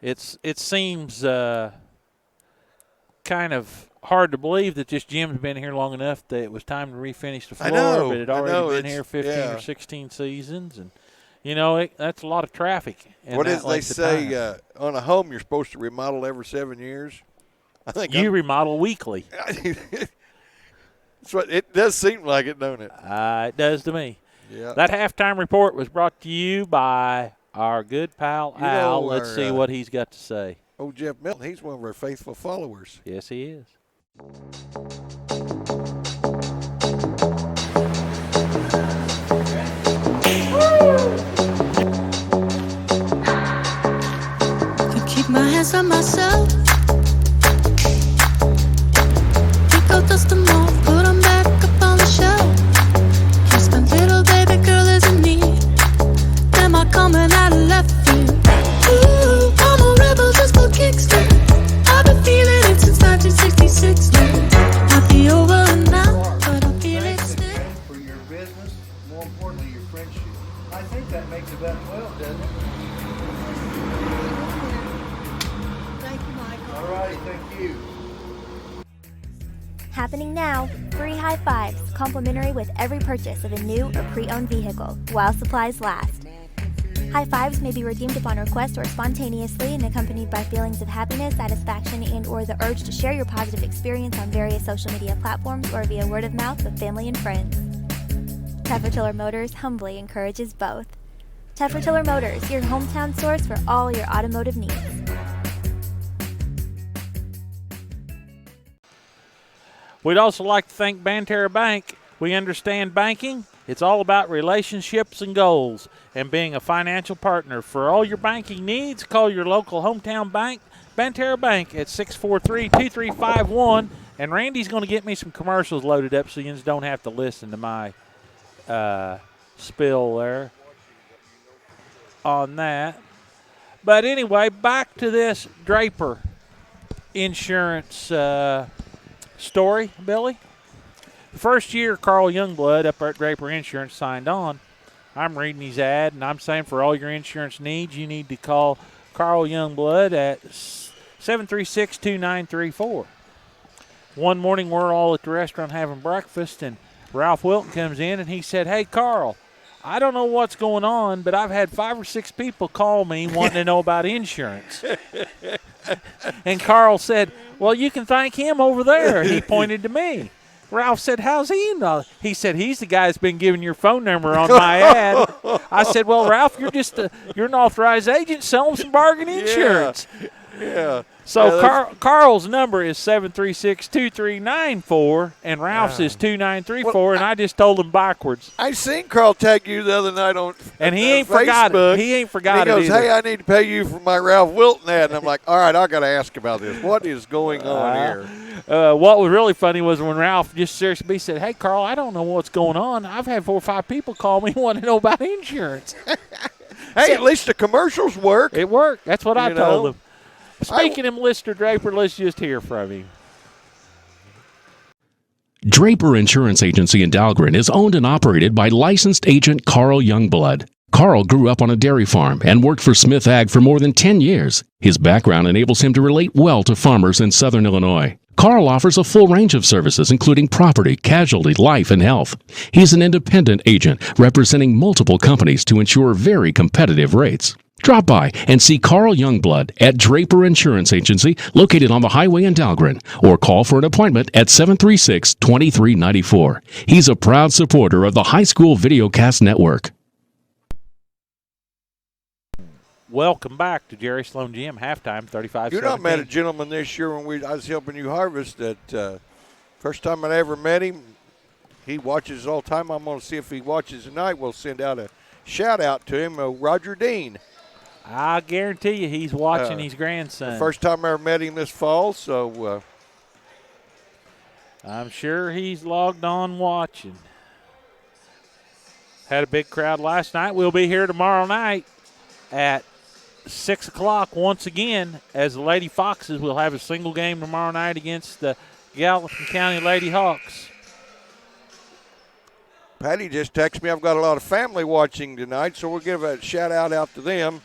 It seems kind of hard to believe that this gym's been here long enough that it was time to refinish the floor, but it had already been here 15 or 16 seasons, and that's a lot of traffic. What is they say on a home you're supposed to remodel every 7 years? I think you remodel weekly. That's what it does seem like it, don't it? It does to me. Yeah. That halftime report was brought to you by our good pal Al. Let's see what he's got to say. Oh, Jeff Milton, he's one of our faithful followers. Yes, he is. To keep my hands on myself, pick out dust them off, put them back up on the shelf. Just a little baby girl is in need. Am I coming out of left field? Ooh, I'm a rebel just for kickstart. I've been feeling it since 1966. Might be over now, but I feel it still. For your business, more importantly, your friendship. I think that makes about 12, doesn't it? Thank you, Michael. All righty, thank you. Happening now, free high fives, complimentary with every purchase of a new or pre-owned vehicle, while supplies last. High fives may be redeemed upon request or spontaneously and accompanied by feelings of happiness, satisfaction, and or the urge to share your positive experience on various social media platforms or via word of mouth with family and friends. Teffer Motors humbly encourages both. Teffer Motors, your hometown source for all your automotive needs. We'd also like to thank Banterra Bank. We understand banking. It's all about relationships and goals and being a financial partner. For all your banking needs, call your local hometown bank, Banterra Bank, at 643-2351. And Randy's going to get me some commercials loaded up so you don't have to listen to my spill there on that. But anyway, back to this Draper insurance story, Billy. The first year Carl Youngblood up at Draper Insurance signed on, I'm reading his ad, and I'm saying for all your insurance needs, you need to call Carl Youngblood at 736-2934. One morning, we're all at the restaurant having breakfast, and Ralph Wilton comes in, and he said, "Hey, Carl, I don't know what's going on, but I've had 5 or 6 people call me wanting to know about insurance." And Carl said, "Well, you can thank him over there." He pointed to me. Ralph said, "How's he know?" He said, "He's the guy that's been giving your phone number on my ad." I said, "Well, Ralph, you're an authorized agent selling some bargain insurance." Yeah. So Carl's number is 736-2394, and Ralph's is 2934, and I just told him backwards. I seen Carl tag you the other night on and he ain't Facebook. forgot it. He ain't forgot it. He goes, either. "Hey, I need to pay you for my Ralph Wilton ad." And I'm like, "All right, I got to ask about this. What is going on here?" What was really funny was when Ralph just seriously said, "Hey, Carl, I don't know what's going on. I've had 4 or 5 people call me wanting to know about insurance." Hey, at least the commercials work. It worked. That's what I told him. Speaking of Mr. Draper, let's just hear from him. Draper Insurance Agency in Dahlgren is owned and operated by licensed agent Carl Youngblood. Carl grew up on a dairy farm and worked for Smith Ag for more than 10 years. His background enables him to relate well to farmers in southern Illinois. Carl offers a full range of services, including property, casualty, life, and health. He's an independent agent representing multiple companies to ensure very competitive rates. Drop by and see Carl Youngblood at Draper Insurance Agency, located on the highway in Dahlgren, or call for an appointment at 736-2394. He's a proud supporter of the High School Videocast Network. Welcome back to Jerry Sloan Gym, halftime, 35-17. You know, I met a gentleman this year when I was helping you harvest that first time I ever met him. He watches all the time. I'm going to see if he watches tonight. We'll send out a shout-out to him, Roger Dean. I guarantee you he's watching his grandson. The first time I ever met him this fall, so I'm sure he's logged on watching. Had a big crowd last night. We'll be here tomorrow night at 6 o'clock once again as the Lady Foxes will have a single game tomorrow night against the Gallatin County Lady Hawks. Patty just texted me. I've got a lot of family watching tonight, so we'll give a shout out to them.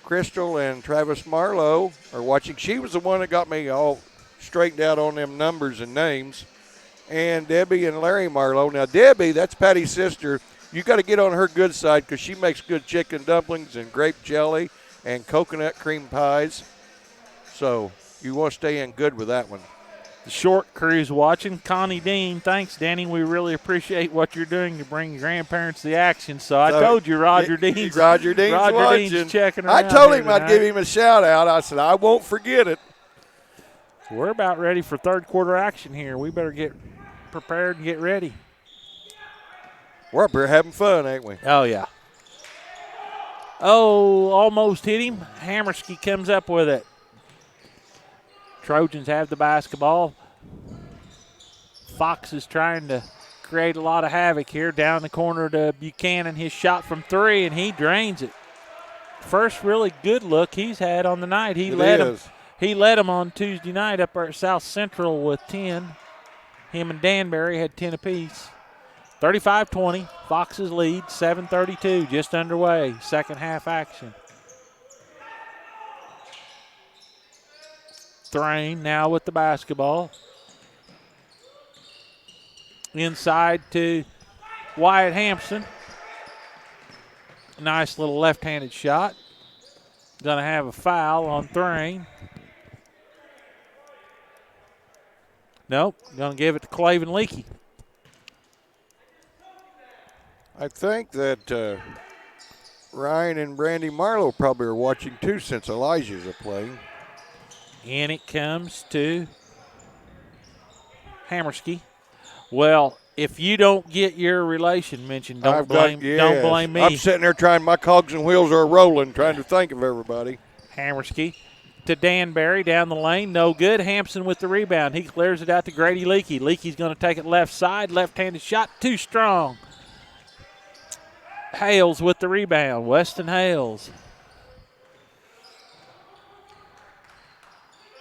Crystal and Travis Marlowe are watching. She was the one that got me all straightened out on them numbers and names. And Debbie and Larry Marlowe. Now, Debbie, that's Patty's sister. You got to get on her good side because she makes good chicken dumplings and grape jelly and coconut cream pies. So you want to stay in good with that one. The short crew's watching. Connie Dean, thanks, Danny. We really appreciate what you're doing to bring your grandparents the action. So I told you Roger Dean's watching. Dean's checking I around told him here I'd tonight. give him a shout out. I said, I won't forget it. We're about ready for third quarter action here. We better get prepared and get ready. We're up here having fun, ain't we? Oh, yeah. Oh, almost hit him. Hammerski comes up with it. Trojans have the basketball. Fox is trying to create a lot of havoc here. Down the corner to Buchanan. His shot from three, and he drains it. First really good look he's had on the night. He led him on Tuesday night up there at South Central with 10. Him and Danbury had 10 apiece. 35-20, Fox's lead, 7:32 just underway, second half action. Thrain now with the basketball. Inside to Wyatt Hampson. Nice little left-handed shot. Going to have a foul on Thrain. Nope, going to give it to Clavin Leakey. I think that Ryan and Brandy Marlowe probably are watching too since Elijah's are playing. And it comes to Hammerski. Well, if you don't get your relation mentioned, don't blame me. I'm sitting there trying, my cogs and wheels are rolling, trying to think of everybody. Hammerski to Danbury down the lane, no good. Hampson with the rebound. He clears it out to Grady Leakey. Leakey's going to take it left side, left-handed shot, too strong. Hales with the rebound, Weston Hales.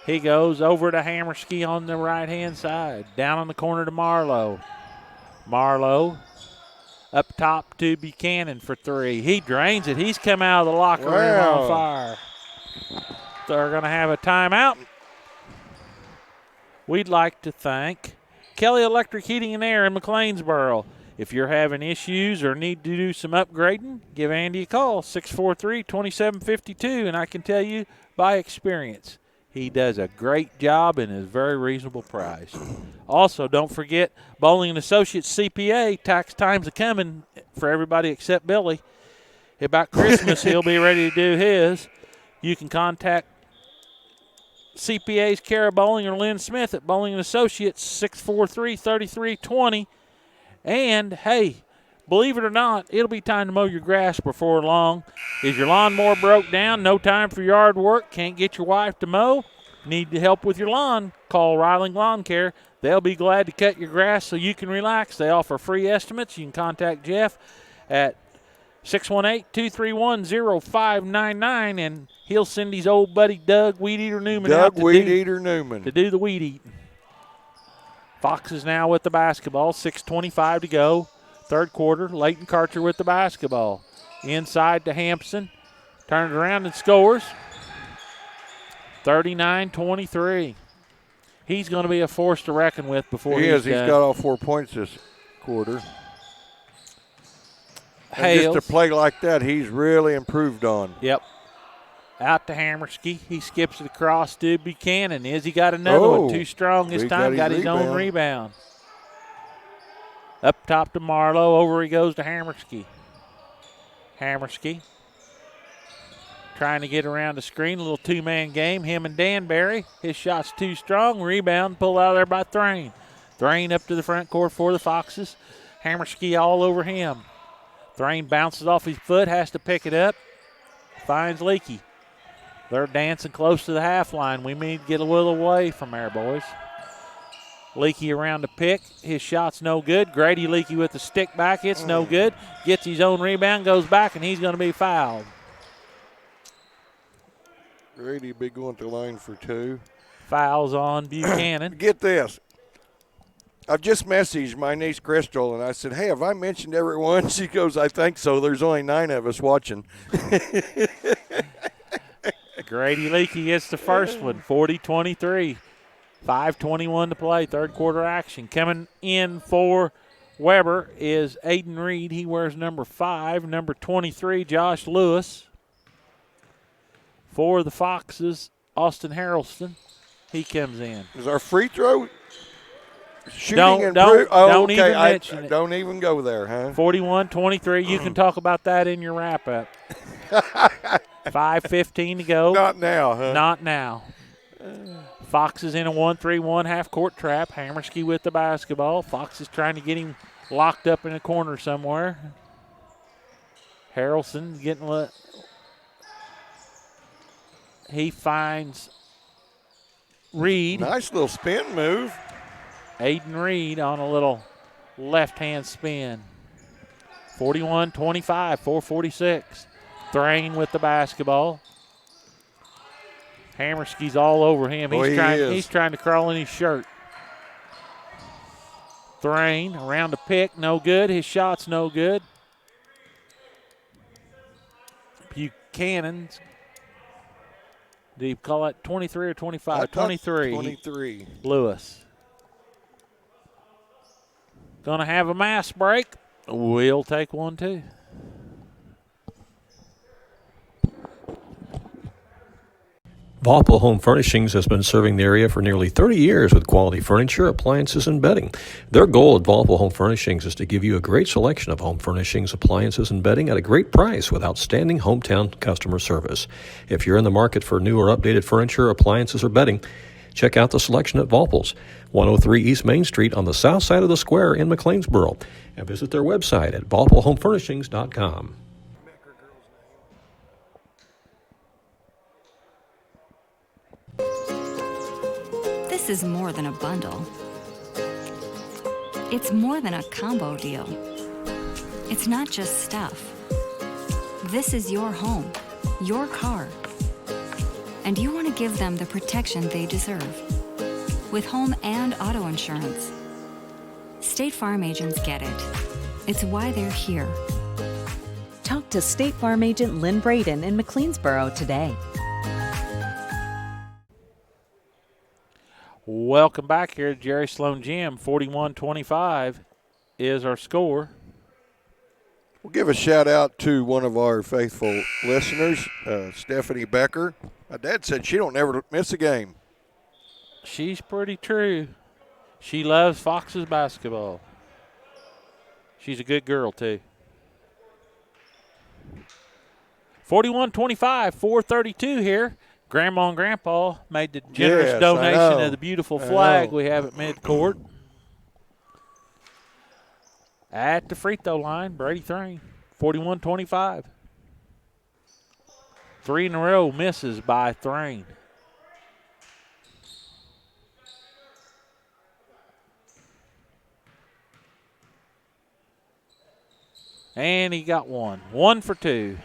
He goes over to Hammerski on the right-hand side. Down on the corner to Marlowe. Marlowe up top to Buchanan for three. He drains it. He's come out of the locker room on fire. They're going to have a timeout. We'd like to thank Kelly Electric Heating and Air in McLeansboro. If you're having issues or need to do some upgrading, give Andy a call, 643-2752, and I can tell you by experience, he does a great job and is very reasonable price. Also, don't forget Bowling & Associates CPA. Tax time's a-coming for everybody except Billy. About Christmas, he'll be ready to do his. You can contact CPA's Kara Bowling or Lynn Smith at Bowling & Associates, 643-3320. And, hey, believe it or not, it'll be time to mow your grass before long. Is your lawnmower broke down? No time for yard work? Can't get your wife to mow? Need help with your lawn? Call Riling Lawn Care. They'll be glad to cut your grass so you can relax. They offer free estimates. You can contact Jeff at 618-231-0599, and he'll send his old buddy Doug Weed Eater Newman out to do the weed eating. Fox is now with the basketball, 6:25 to go. Third quarter, Leighton Karcher with the basketball. Inside to Hampson. Turns around and scores. 39-23. He's going to be a force to reckon with before he's done. He's got all 4 points this quarter. Hales. Just to play like that, he's really improved on. Yep. Out to Hammerski. He skips it across to Buchanan. He got another one. Too strong this time. Got his own rebound. Up top to Marlowe. Over he goes to Hammerski. Hammerski trying to get around the screen. A little two-man game. Him and Danbury. His shot's too strong. Rebound. Pulled out of there by Thrain. Thrain up to the front court for the Foxes. Hammerski all over him. Thrain bounces off his foot. Has to pick it up. Finds Leakey. They're dancing close to the half line. We need to get a little away from there, boys. Leakey around the pick. His shot's no good. Grady Leakey with the stick back. It's no good. Gets his own rebound, goes back, and he's going to be fouled. Grady be going to the line for two. Fouls on Buchanan. Get this. I've just messaged my niece Crystal, and I said, hey, have I mentioned everyone? She goes, I think so. There's only 9 of us watching. Grady Leakey gets the first one, 40-23. 5:21 to play, third quarter action. Coming in for Webber is Aiden Reed. He wears number 5. Number 23, Josh Lewis. For the Foxes, Austin Harrelson. He comes in. Is our free throw shooting don't okay. even mention it. Don't even go there, huh? 41-23. You can talk about that in your wrap-up. 5:15 to go. Not now, huh? Not now. Fox is in a 1-3-1 half-court trap. Hammerski with the basketball. Fox is trying to get him locked up in a corner somewhere. Harrelson's getting he finds Reed. Nice little spin move. Aiden Reed on a little left-hand spin. 41-25, 4:46. Thrain with the basketball. Hammerski's all over him. He's trying to crawl in his shirt. Thrain around the pick, no good. His shot's no good. Buchanan's. Do you call it 23 or 25? 23. 23. Lewis. Gonna have a mass break. We'll take one too. Valpo Home Furnishings has been serving the area for nearly 30 years with quality furniture, appliances, and bedding. Their goal at Valpo Home Furnishings is to give you a great selection of home furnishings, appliances, and bedding at a great price with outstanding hometown customer service. If you're in the market for new or updated furniture, appliances, or bedding, check out the selection at Valpo's, 103 East Main Street on the south side of the square in McLeansboro, and visit their website at valpohomefurnishings.com. This is more than a bundle. It's more than a combo deal. It's not just stuff. This is your home, your car. And you want to give them the protection they deserve. With home and auto insurance. State Farm agents get it. It's why they're here. Talk to State Farm agent Lynn Braden in McLeansboro today. Welcome back here at Jerry Sloan Gym. 41-25 is our score. We'll give a shout out to one of our faithful listeners, Stephanie Becker. My dad said she don't ever miss a game. She's pretty true. She loves Fox's basketball. She's a good girl, too. 41-25, 4:32 here. Grandma and Grandpa made the generous donation of the beautiful flag we have at midcourt. At the free throw line, Brady Thrain, 41-25. 3 in a row misses by Thrain. And he got one. 1 for 2.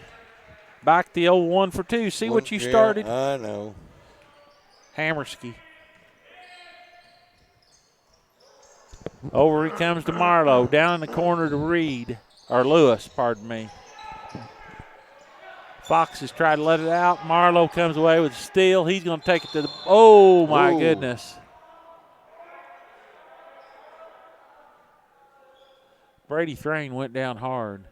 Back the old 1 for 2. See what you started? I know. Hammerski. Over he comes to Marlowe. Down in the corner to Reed. Or Lewis, pardon me. Fox has tried to let it out. Marlowe comes away with a steal. He's going to take it to the – oh, my goodness. Brady Thrain went down hard.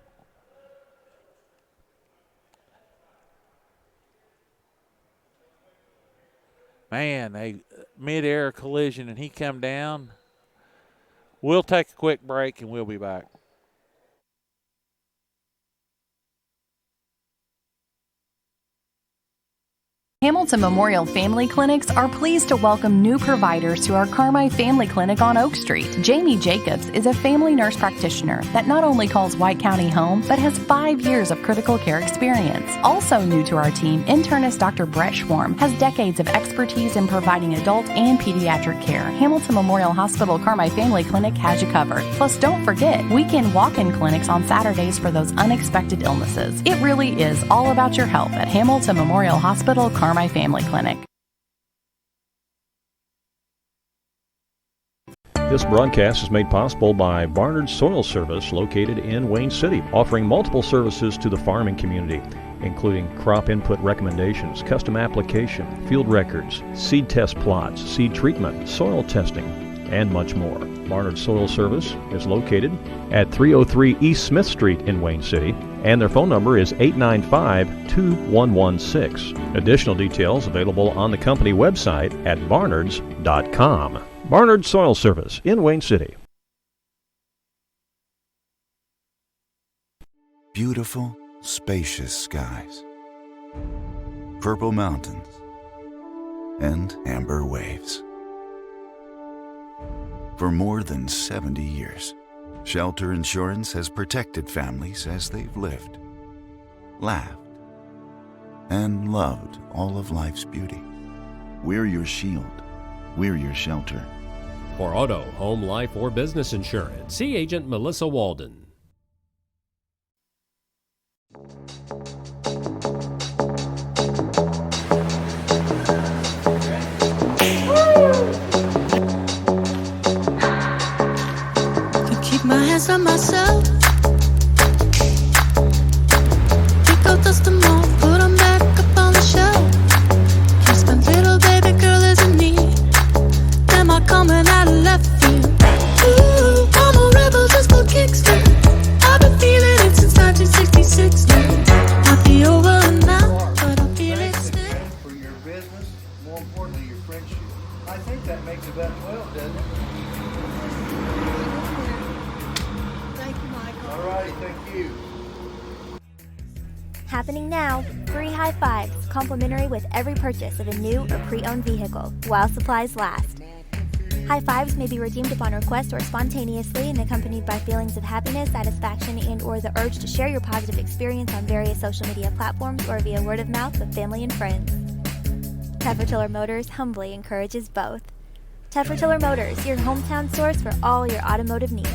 Man, a mid-air collision, and he come down. We'll take a quick break, and we'll be back. Hamilton Memorial Family Clinics are pleased to welcome new providers to our Carmi Family Clinic on Oak Street. Jamie Jacobs is a family nurse practitioner that not only calls White County home, but has 5 years of critical care experience. Also new to our team, internist Dr. Brett Schwarm has decades of expertise in providing adult and pediatric care. Hamilton Memorial Hospital Carmi Family Clinic has you covered. Plus, don't forget, weekend walk-in clinics on Saturdays for those unexpected illnesses. It really is all about your health at Hamilton Memorial Hospital Carmi Family Clinic. This broadcast is made possible by Barnard Soil Service, located in Wayne City, offering multiple services to the farming community, including crop input recommendations, custom application, field records, seed test plots, seed treatment, soil testing, and much more. Barnard Soil Service is located at 303 East Smith Street in Wayne City, and their phone number is 895-2116. Additional details available on the company website at barnards.com. Barnard Soil Service in Wayne City. Beautiful, spacious skies, purple mountains, and amber waves. For more than 70 years, Shelter Insurance has protected families as they've lived, laughed, and loved all of life's beauty. We're your shield. We're your shelter. For auto, home, life, or business insurance, see Agent Melissa Walden. To keep my hands on myself, pick out dust them all, put them back up on the shelf. Kiss my little baby girl is in need. Am I coming out of left field? Ooh, I'm a rebel just for kicks. I've been feeling it since 1966 now. Might be over and now, but I feel it still. For your business, more importantly, your friendship. I think that makes about 12, doesn't it? Thank you, Michael. All righty, thank you. Happening now, free high fives, complimentary with every purchase of a new or pre-owned vehicle, while supplies last. High fives may be redeemed upon request or spontaneously and accompanied by feelings of happiness, satisfaction, and or the urge to share your positive experience on various social media platforms or via word of mouth with family and friends. Teffer Motors humbly encourages both. Teffer Motors, your hometown source for all your automotive needs.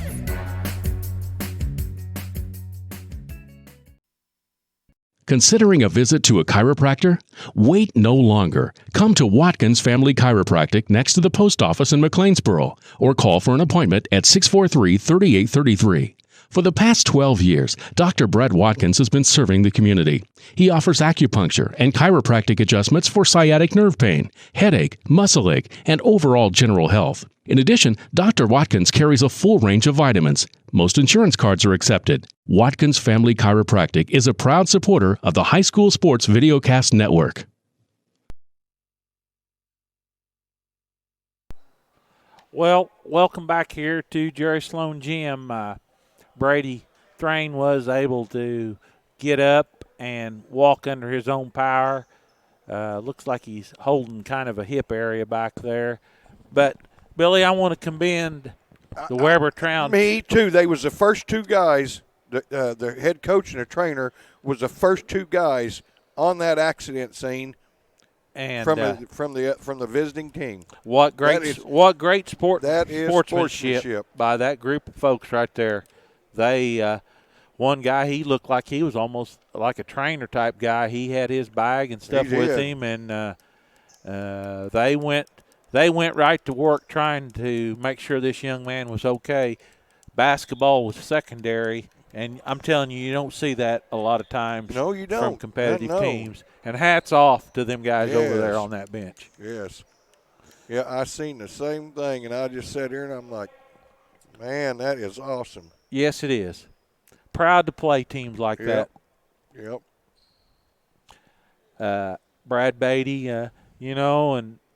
Considering a visit to a chiropractor? Wait no longer. Come to Watkins Family Chiropractic next to the post office in McLeansboro, or call for an appointment at 643-3833. For the past 12 years, Dr. Brad Watkins has been serving the community. He offers acupuncture and chiropractic adjustments for sciatic nerve pain, headache, muscle ache, and overall general health. In addition, Dr. Watkins carries a full range of vitamins. Most insurance cards are accepted. Watkins Family Chiropractic is a proud supporter of the High School Sports Videocast Network. Well, welcome back here to Jerry Sloan Gym. Brady Thrain was able to get up and walk under his own power. Looks like he's holding kind of a hip area back there. But, Billy, I want to commend the Webber Trojans. Me too. They was the first two guys, the head coach and the trainer was the first two guys on that accident scene. And from the visiting team. What great sportsmanship by that group of folks right there. They one guy, he looked like he was almost like a trainer type guy. He had his bag and stuff with him, and they went right to work trying to make sure this young man was okay. Basketball was secondary, and I'm telling you, you don't see that a lot of times. No, you don't. From competitive teams. And hats off to them guys over there on that bench. Yes. Yeah, I seen the same thing, and I just sat here and I'm like, man, that is awesome. Yes, it is. Proud to play teams like that. Yep. Brad Beatty, and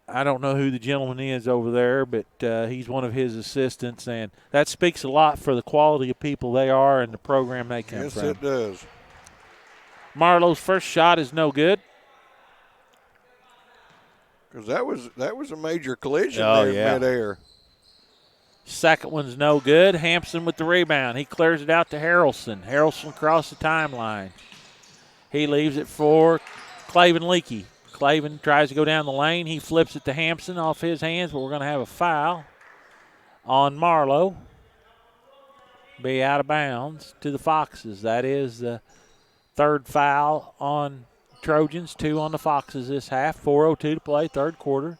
I don't know who the gentleman is over there, but he's one of his assistants, and that speaks a lot for the quality of people they are and the program they come from. Yes, it does. Marlowe's first shot is no good. Because that was a major collision there in midair. Second one's no good. Hampson with the rebound. He clears it out to Harrelson. Harrelson across the timeline. He leaves it for Claven Leakey. Claven tries to go down the lane. He flips it to Hampson off his hands, but we're going to have a foul on Marlowe. Be out of bounds to the Foxes. That is the third foul on Trojans, 2 on the Foxes this half. 4:02 to play, third quarter.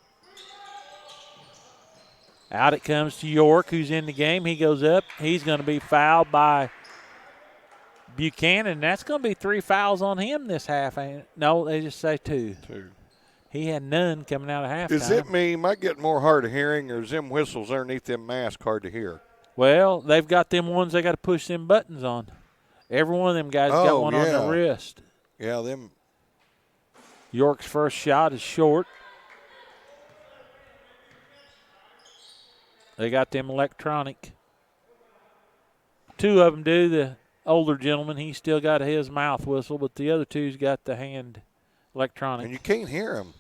Out it comes to York, who's in the game. He goes up. He's going to be fouled by Buchanan. That's going to be 3 fouls on him this half. Ain't it? No, they just say 2. 2. He had none coming out of halftime. Is it me? Am I getting more hard of hearing, or is them whistles underneath them masks hard to hear? Well, they've got them ones they got to push them buttons on. Every one of them guys got one on their wrist. Yeah, them. York's first shot is short. They got them electronic. 2 of them do. The older gentleman, he's still got his mouth whistle, but the other 2's got the hand electronic. And you can't hear them.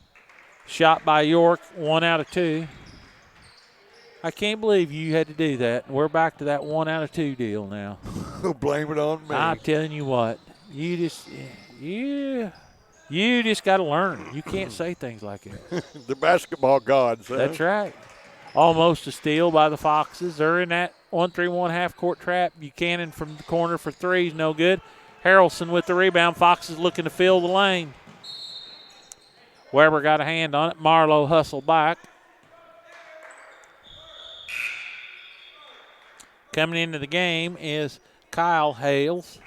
Shot by York, 1 out of 2. I can't believe you had to do that. We're back to that 1 out of 2 deal now. Blame it on me. I'm telling you what, you just got to learn. You can't say things like that. The basketball gods. Huh? That's right. Almost a steal by the Foxes. They're in that 1-3-1 half-court trap. Buchanan from the corner for 3 is no good. Harrelson with the rebound. Foxes looking to fill the lane. Webber got a hand on it. Marlowe hustled back. Coming into the game is Kyle Hales.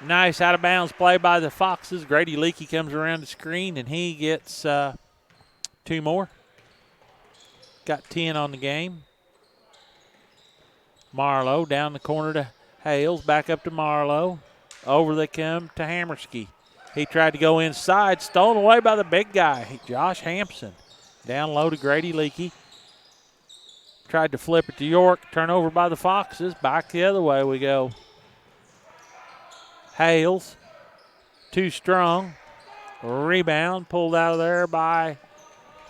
Nice out-of-bounds play by the Foxes. Grady Leakey comes around the screen, and he gets 2 more. Got 10 on the game. Marlowe down the corner to Hales. Back up to Marlowe. Over they come to Hammerski. He tried to go inside. Stolen away by the big guy, Josh Hampson. Down low to Grady Leakey. Tried to flip it to York. Turnover by the Foxes. Back the other way we go. Hales, too strong. Rebound pulled out of there by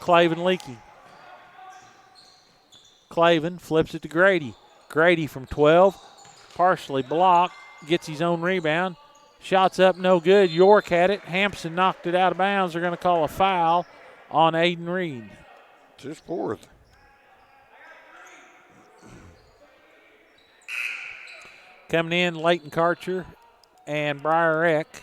Claven Leakey. Claven flips it to Grady. Grady from 12, partially blocked, gets his own rebound. Shots up, no good. York had it. Hampson knocked it out of bounds. They're going to call a foul on Aiden Reed. It's his 4th. Coming in, Leighton Karcher and Briar Eck.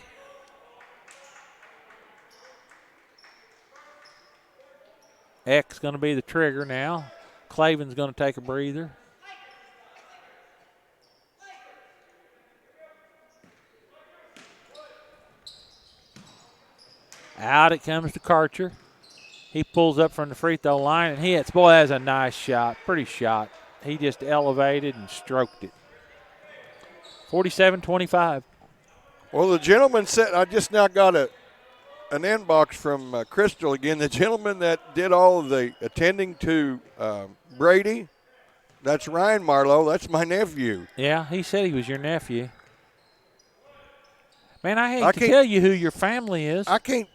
Eck's going to be the trigger now. Claven's going to take a breather. Out it comes to Karcher. He pulls up from the free throw line and hits. Boy, that's a nice shot. Pretty shot. He just elevated and stroked it. 47-25. Well, the gentleman said, I just now got an inbox from Crystal again. The gentleman that did all of the attending to Brady, that's Ryan Marlowe. That's my nephew. Yeah, he said he was your nephew. Man, I hate to tell you who your family is. I can't,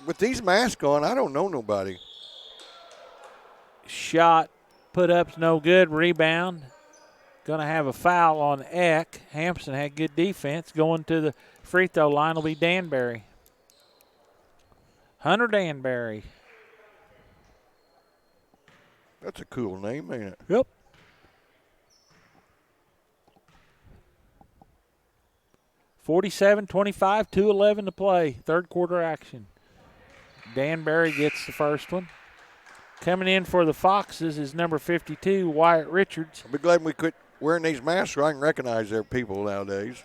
with these masks on, I don't know nobody. Shot, put up's no good, rebound. Going to have a foul on Eck. Hampson had good defense. Going to the free throw line will be Danbury. Hunter Danbury. That's a cool name, ain't it? Yep. (47-25), 2:11 to play. Third quarter action. Danbury gets the first one. Coming in for the Foxes is number 52, Wyatt Richards. I'll be glad we quit wearing these masks so I can recognize their people nowadays.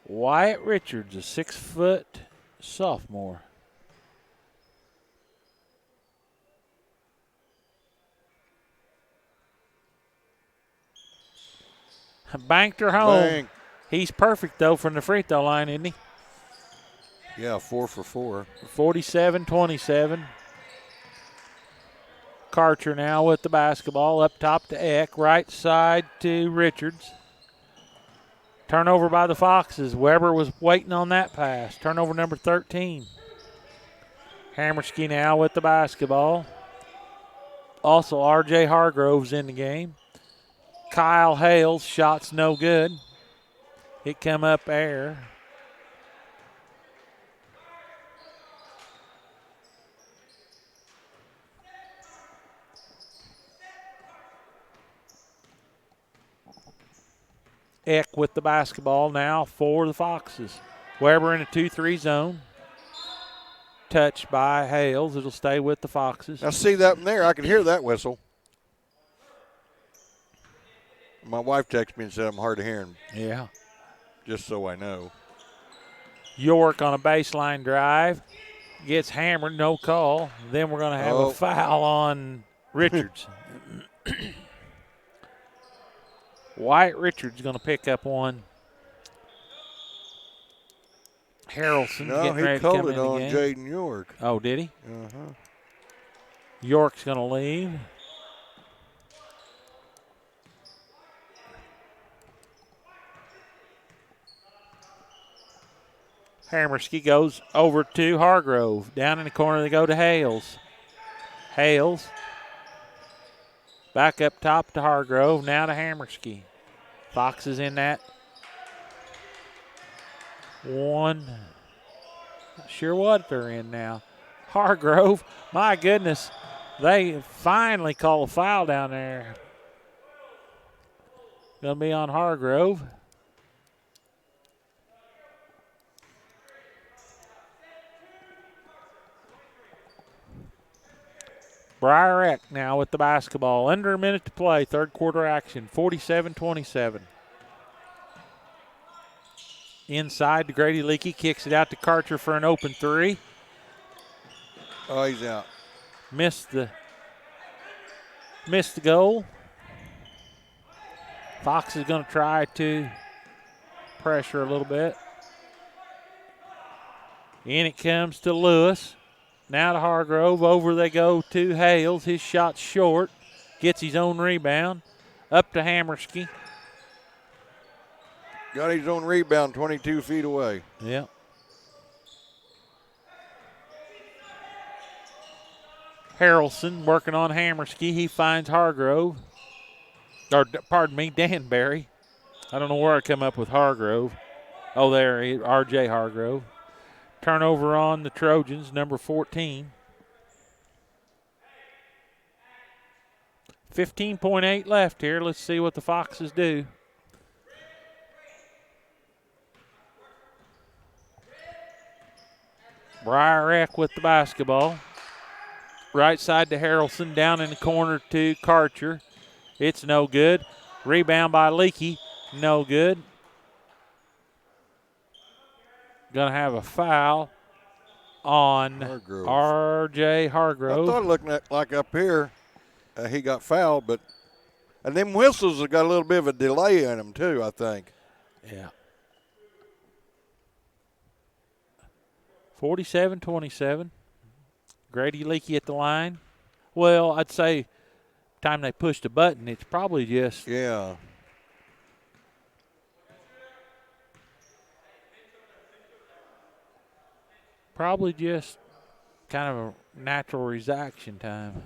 Wyatt Richards, a 6-foot sophomore. Banked her home. Bank. He's perfect, though, from the free throw line, isn't he? Yeah, 4 for 4. 47-27. Karcher now with the basketball. Up top to Eck. Right side to Richards. Turnover by the Foxes. Webber was waiting on that pass. Turnover number 13. Hammerski now with the basketball. Also, R.J. Hargrove's in the game. Kyle Hales, shot's no good. It come up air. Eck with the basketball now for the Foxes. Webber in a 2-3 zone. Touched by Hales. It'll stay with the Foxes. I see that one there. I can hear that whistle. My wife texted me and said I'm hard of hearing. Yeah. Just so I know. York on a baseline drive. Gets hammered, no call. Then we're going to have a foul on Richards. Wyatt Richards going to pick up one. Harrelson no, getting he ready to called come it in the on game. Jaden York. Oh, did he? Uh-huh. York's going to leave. Hammerski goes over to Hargrove. Down in the corner they go to Hales. Hales. Back up top to Hargrove. Now to Hammerski. Fox is in that one. Not sure what they're in now. Hargrove, my goodness. They finally call a foul down there. Going to be on Hargrove. Briar Eck now with the basketball. Under a minute to play. Third quarter action. 47-27. Inside to Grady Leakey. Kicks it out to Karcher for an open three. Oh, he's out. Missed the goal. Fox is going to try to pressure a little bit. In it comes to Lewis. Now to Hargrove. Over they go to Hales. His shot's short. Gets his own rebound. Up to Hammerski. Got his own rebound 22 feet away. Yep. Harrelson working on Hammerski. He finds Hargrove. Or, pardon me, Danbury. I don't know where I come up with Hargrove. Oh, there, R.J. Hargrove. Turnover on the Trojans, number 14. 15.8 left here. Let's see what the Foxes do. Briar Eck with the basketball. Right side to Harrelson, down in the corner to Karcher. It's no good. Rebound by Leakey, no good. Going to have a foul on R.J. Hargrove. I thought looking at like up here, he got fouled, but and them whistles have got a little bit of a delay in them too, I think. Yeah. 47-27. Grady Leakey at the line. Well, I'd say time they push the button, it's probably just probably just kind of a natural reaction time.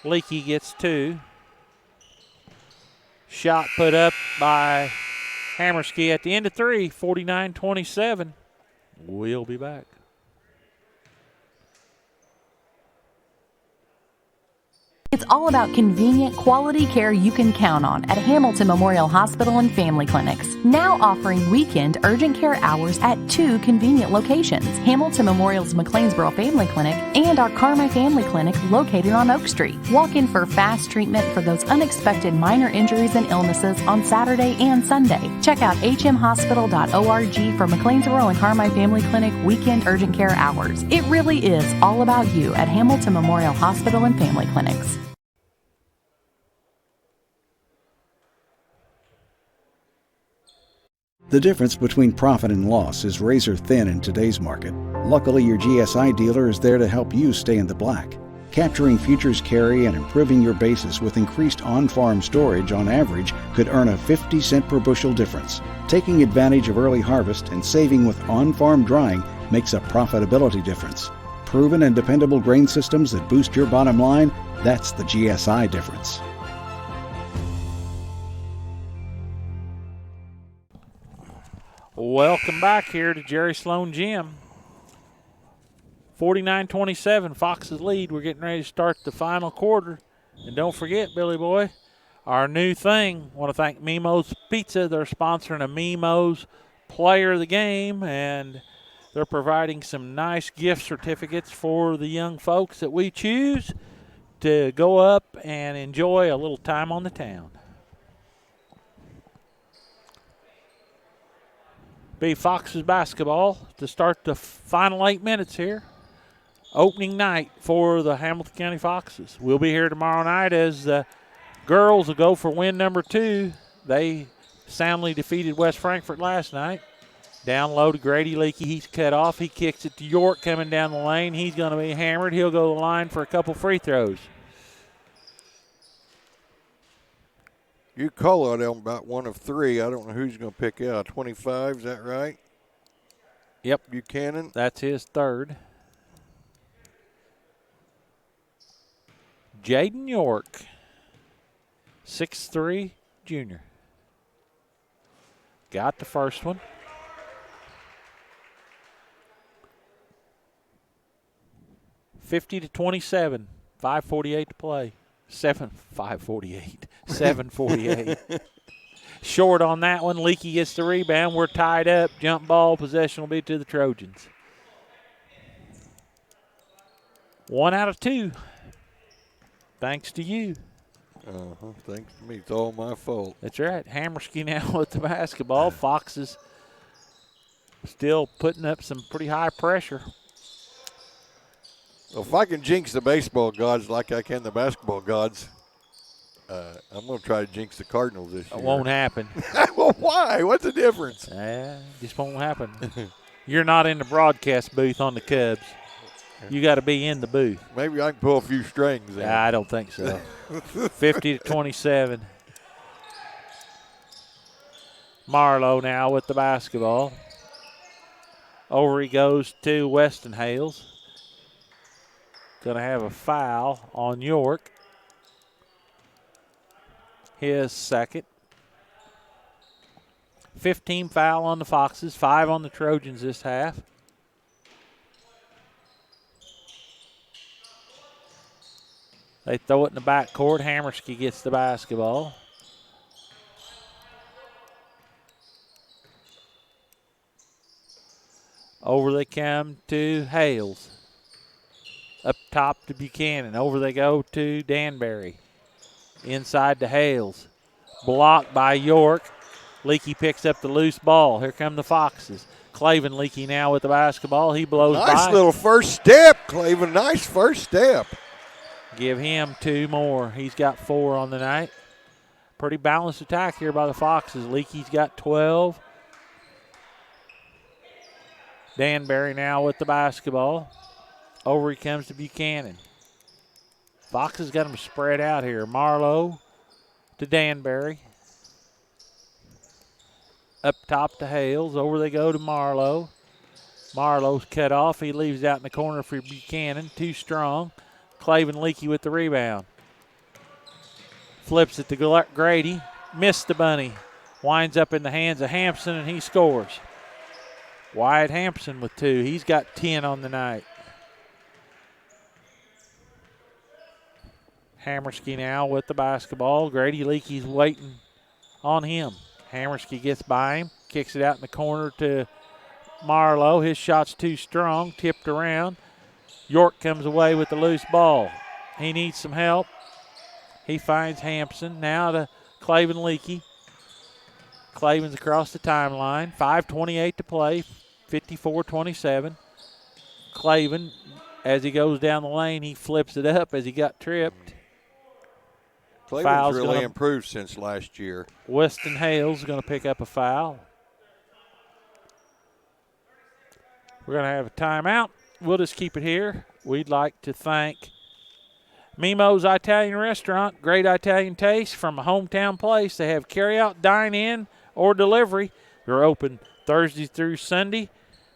Leakey gets two. Shot put up by Hammerski at the end of three, 49-27. We'll be back. It's all about convenient, quality care you can count on at Hamilton Memorial Hospital and Family Clinics. Now offering weekend urgent care hours at 2 convenient locations, Hamilton Memorial's McLeansboro Family Clinic and our Carmi Family Clinic located on Oak Street. Walk in for fast treatment for those unexpected minor injuries and illnesses on Saturday and Sunday. Check out hmhospital.org for McLeansboro and Carmi Family Clinic weekend urgent care hours. It really is all about you at Hamilton Memorial Hospital and Family Clinics. The difference between profit and loss is razor thin in today's market. Luckily, your GSI dealer is there to help you stay in the black. Capturing futures carry and improving your basis with increased on-farm storage on average could earn a 50 cent per bushel difference. Taking advantage of early harvest and saving with on-farm drying makes a profitability difference. Proven and dependable grain systems that boost your bottom line, that's the GSI difference. Welcome back here to Jerry Sloan Gym. 49-27, Fox's lead. We're getting ready to start the final quarter. And don't forget, Billy Boy, our new thing. Want to thank Mimo's Pizza. They're sponsoring a Mimo's Player of the Game, and they're providing some nice gift certificates for the young folks that we choose to go up and enjoy a little time on the town. Be Foxes basketball to start the final 8 minutes here. Opening night for the Hamilton County Foxes. We'll be here tomorrow night as the girls will go for win number 2. They soundly defeated West Frankfort last night. Down low to Grady Leakey. He's cut off. He kicks it to York coming down the lane. He's going to be hammered. He'll go to the line for a couple free throws. You call out about 1 of 3. I don't know who's going to pick out. 25, is that right? Yep. Buchanan? That's his third. Jaden York, 6'3", junior. Got the first one. (50-27), 5:48 to play. 7:48. Short on that one. Leakey gets the rebound. We're tied up. Jump ball. Possession will be to the Trojans. 1 out of 2. Thanks to you. Thanks to me. It's all my fault. That's right. Hammerski now with the basketball. Foxes still putting up some pretty high pressure. Well, if I can jinx the baseball gods like I can the basketball gods, I'm going to try to jinx the Cardinals this year. It won't happen. Well, why? What's the difference? Just won't happen. You're not in the broadcast booth on the Cubs. You got to be in the booth. Maybe I can pull a few strings there. I don't think so. 50-27. Marlowe now with the basketball. Over he goes to Weston Hales. Going to have a foul on York. His second. 15 foul on the Foxes, 5 on the Trojans this half. They throw it in the backcourt. Hammerski gets the basketball. Over they come to Hales. Up top to Buchanan. Over they go to Danbury. Inside to Hales. Blocked by York. Leakey picks up the loose ball. Here come the Foxes. Claven Leakey now with the basketball. He blows by. Nice little first step, Claven. Nice first step. Give him 2 more. He's got 4 on the night. Pretty balanced attack here by the Foxes. Leakey's got 12. Danbury now with the basketball. Over he comes to Buchanan. Foxes got him spread out here. Marlowe to Danbury. Up top to Hales. Over they go to Marlowe. Marlowe's cut off. He leaves out in the corner for Buchanan. Too strong. Claven Leakey with the rebound. Flips it to Grady. Missed the bunny. Winds up in the hands of Hampson, and he scores. Wyatt Hampson with 2. He's got 10 on the night. Hammerski now with the basketball. Grady Leakey's waiting on him. Hammerski gets by him. Kicks it out in the corner to Marlowe. His shot's too strong. Tipped around. York comes away with the loose ball. He needs some help. He finds Hampson. Now to Claven Leakey. Claven's across the timeline. 5:28 to play. 54-27. Claven, as he goes down the lane, he flips it up as he got tripped. Claven's really improved since last year. Weston Hales is going to pick up a foul. We're going to have a timeout. We'll just keep it here. We'd like to thank Mimo's Italian Restaurant, great Italian taste from a hometown place. They have carry-out, dine-in, or delivery. They're open Thursday through Sunday,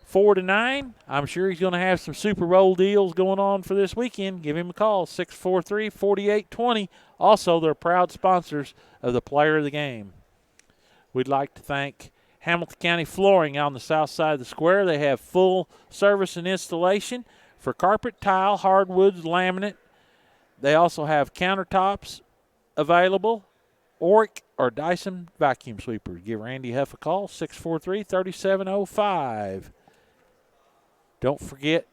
4 to 9. I'm sure he's going to have some Super Bowl deals going on for this weekend. Give him a call, 643-4820. Also, they're proud sponsors of the Player of the Game. We'd like to thank Hamilton County Flooring on the south side of the square. They have full service and installation for carpet, tile, hardwoods, laminate. They also have countertops available, Oric or Dyson vacuum sweepers. Give Randy Huff a call, 643-3705. Don't forget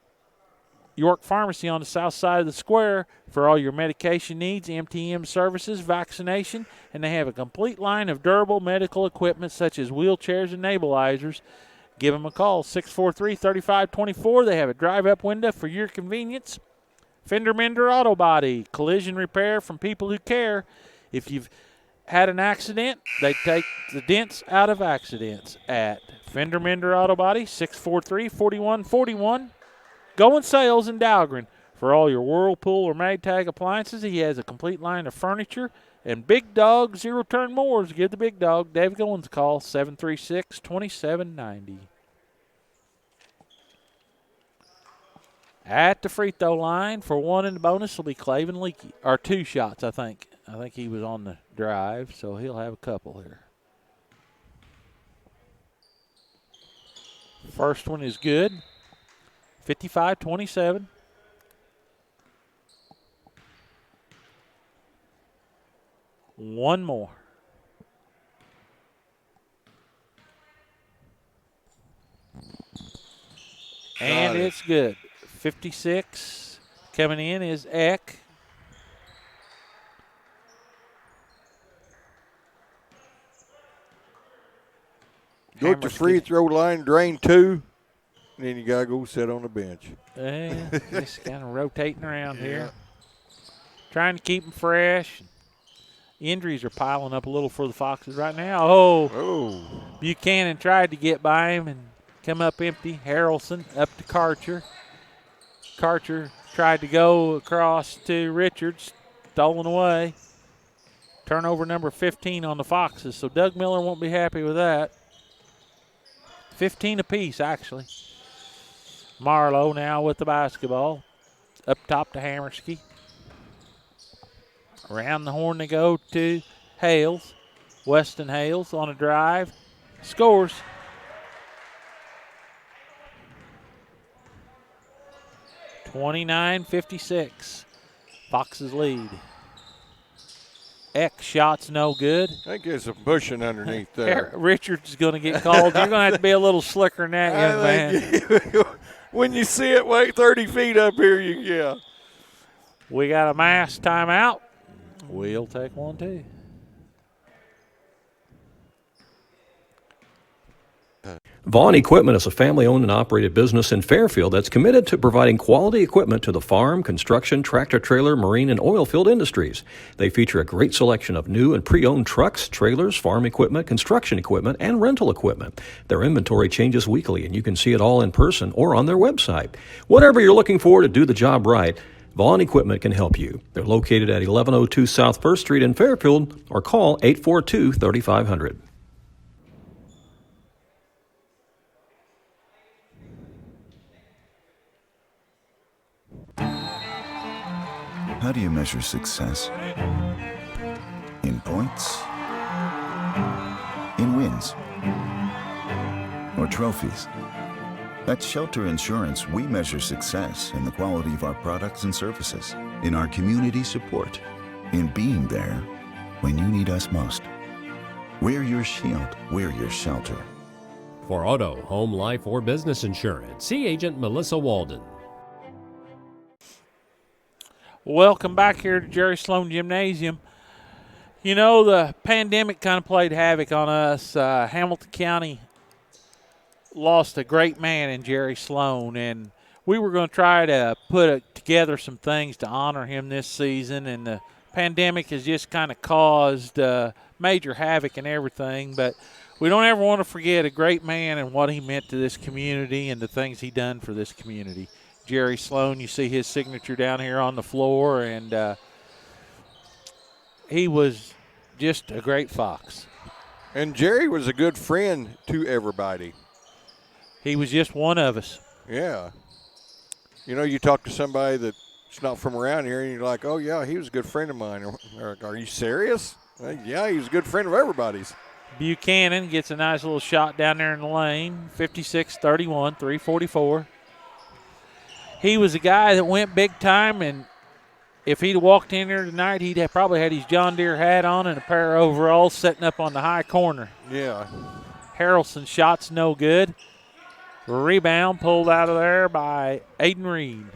York Pharmacy on the south side of the square for all your medication needs, MTM services, vaccination, and they have a complete line of durable medical equipment such as wheelchairs and nebulizers. Give them a call, 643-3524. They have a drive-up window for your convenience. Fender Mender Auto Body, collision repair from people who care. If you've had an accident, they take the dents out of accidents at Fender Mender Auto Body, 643-4141. Going Sales in Dahlgren. For all your Whirlpool or Maytag appliances, he has a complete line of furniture. And Big Dog zero-turn mowers. Give the Big Dog, Dave Goins, a call, 736-2790. At the free throw line for one in the bonus will be Clavin Leakey. Or 2 shots, I think. I think he was on the drive, so he'll have a couple here. First one is good. 55-27. One more. And it's good. 56 coming in is Eck. Go to free throw line, drain 2, and then you got to go sit on the bench. Just kind of rotating around here. Trying to keep them fresh. Injuries are piling up a little for the Foxes right now. Oh. Buchanan tried to get by him and come up empty. Harrelson up to Karcher. Karcher tried to go across to Richards. Stolen away. Turnover number 15 on the Foxes, so Doug Miller won't be happy with that. 15 apiece, actually. Marlowe now with the basketball. Up top to Hammerski. Around the horn they go to Hales. Weston Hales on a drive. Scores. (29-56). Foxes lead. Eck shot's no good. I think there's some pushing underneath there. Richards is going to get called. You're going to have to be a little slicker than that, young man. When you see it weigh 30 feet up here, We got a mass timeout. We'll take one, too. Vaughn Equipment is a family-owned and operated business in Fairfield that's committed to providing quality equipment to the farm, construction, tractor-trailer, marine, and oil field industries. They feature a great selection of new and pre-owned trucks, trailers, farm equipment, construction equipment, and rental equipment. Their inventory changes weekly, and you can see it all in person or on their website. Whatever you're looking for to do the job right, Vaughn Equipment can help you. They're located at 1102 South 1st Street in Fairfield, or call 842-3500. How do you measure success? In points? In wins? Or trophies? At Shelter Insurance, we measure success in the quality of our products and services, in our community support, in being there when you need us most. We're your shield. We're your shelter. For auto, home, life, or business insurance, see Agent Melissa Walden. Welcome back here to Jerry Sloan Gymnasium. You know, the pandemic kind of played havoc on us. Hamilton County lost a great man in Jerry Sloan, and we were going to try to put together some things to honor him this season, and the pandemic has just kind of caused major havoc and everything, but we don't ever want to forget a great man and what he meant to this community and the things he done for this community. Jerry Sloan, you see his signature down here on the floor, and he was just a great Fox. And Jerry was a good friend to everybody. He was just one of us. Yeah. You know, you talk to somebody that's not from around here, and you're like, oh, yeah, he was a good friend of mine. Or, are you serious? Well, yeah, he was a good friend of everybody's. Buchanan gets a nice little shot down there in the lane, 56-31, 3:44. He was a guy that went big time, and if he'd walked in here tonight, he'd have probably had his John Deere hat on and a pair of overalls setting up on the high corner. Yeah. Harrelson's shot's no good. Rebound pulled out of there by Aiden Reed.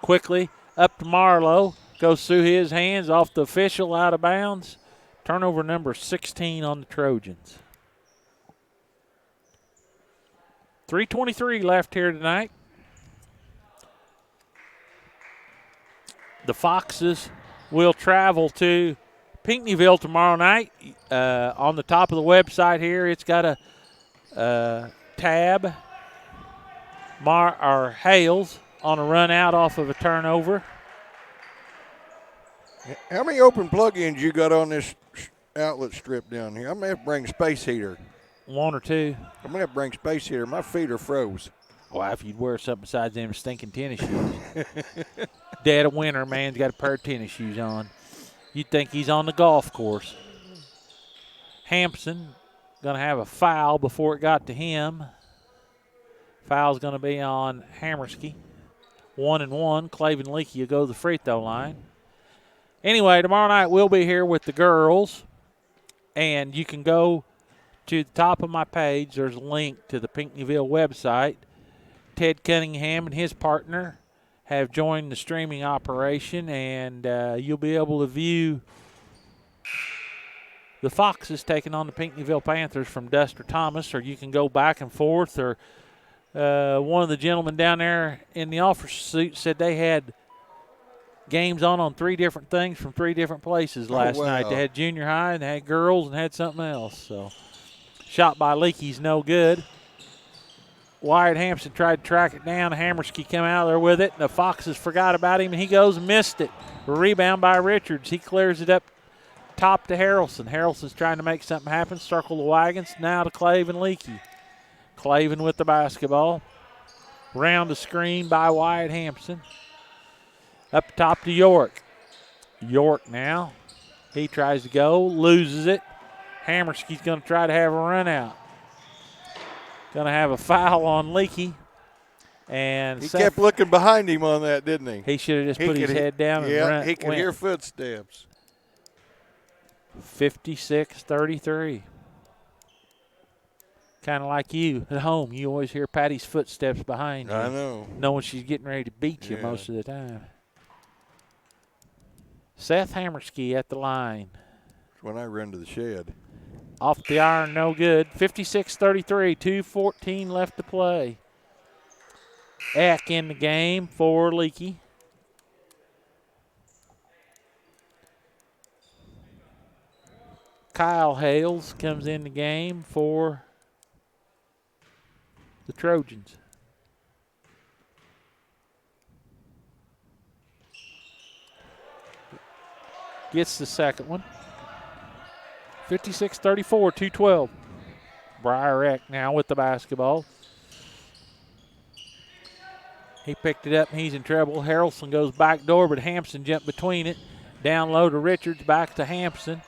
Quickly up to Marlowe. Goes through his hands off the official, out of bounds. Turnover number 16 on the Trojans. 3:23 left here tonight. The Foxes will travel to Pinckneyville tomorrow night. On the top of the website here, it's got a tab. Hales on a run out off of a turnover. How many open plug-ins you got on this outlet strip down here? I'm going to have to bring a space heater. 1 or 2. I'm going to have to bring space heater. My feet are froze. Well, if you'd wear something besides them stinking tennis shoes. Dead of winter, man's got a pair of tennis shoes on. You'd think he's on the golf course. Hampson going to have a foul before it got to him. Foul's going to be on Hammerski. 1-1. Clavin Leakey will go to the free throw line. Anyway, tomorrow night we'll be here with the girls, and you can go to the top of my page. There's a link to the Pinckneyville website. Ted Cunningham and his partner have joined the streaming operation, and you'll be able to view the Foxes taking on the Pinckneyville Panthers from Duster Thomas, or you can go back and forth, or one of the gentlemen down there in the officer suit said they had games on 3 different things from 3 different places last night. They had junior high, and they had girls, and had something else. So, shot by Leakey's no good. Wyatt Hampson tried to track it down. Hammerski came out there with it, and the Foxes forgot about him, and he goes and missed it. A rebound by Richards. He clears it up top to Harrelson. Harrelson's trying to make something happen. Circle the wagons. Now to Clavin Leakey. Clavin with the basketball. Round the screen by Wyatt Hampson. Up top to York. York now. He tries to go, loses it. Hammerski's going to try to have a run out. Going to have a foul on Leakey. And he kept looking behind him on that, didn't he? He should have just put his head down and run. Yeah, he could hear footsteps. 56-33. Kind of like you at home. You always hear Patty's footsteps behind you. I know. Knowing she's getting ready to beat you most of the time. Seth Hammerski at the line. That's when I run to the shed. Off the iron, no good. 56-33, 2:14 left to play. Eck in the game for Leakey. Kyle Hales comes in the game for the Trojans. Gets the second one. 56-34, 2:12. Briar Eck now with the basketball. He picked it up and he's in trouble. Harrelson goes back door, but Hampson jumped between it. Down low to Richards, back to Hampson.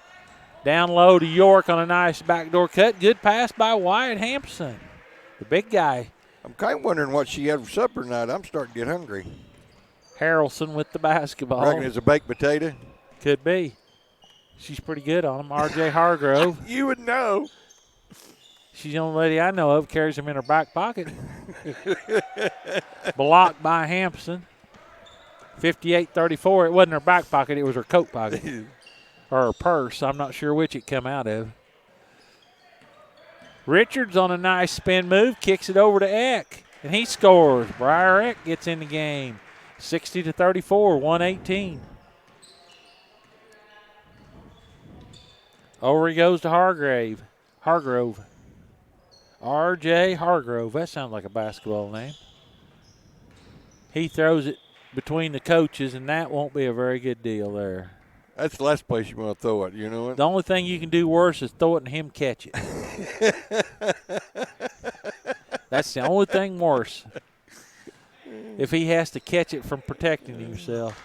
Down low to York on a nice backdoor cut. Good pass by Wyatt Hampson, the big guy. I'm kind of wondering what she had for supper tonight. I'm starting to get hungry. Harrelson with the basketball. I reckon it's a baked potato. Could be. She's pretty good on them. R.J. Hargrove. You would know. She's the only lady I know of carries them in her back pocket. Blocked by Hampson. 58-34. It wasn't her back pocket. It was her coat pocket. Or her purse. I'm not sure which it come out of. Richards on a nice spin move. Kicks it over to Eck. And he scores. Briar Eck gets in the game. 60-34. 1:18. Over he goes to Hargrove. R.J. Hargrove. That sounds like a basketball name. He throws it between the coaches, and that won't be a very good deal there. That's the last place you want to throw it, you know what? The only thing you can do worse is throw it and him catch it. That's the only thing worse. If he has to catch it from protecting himself.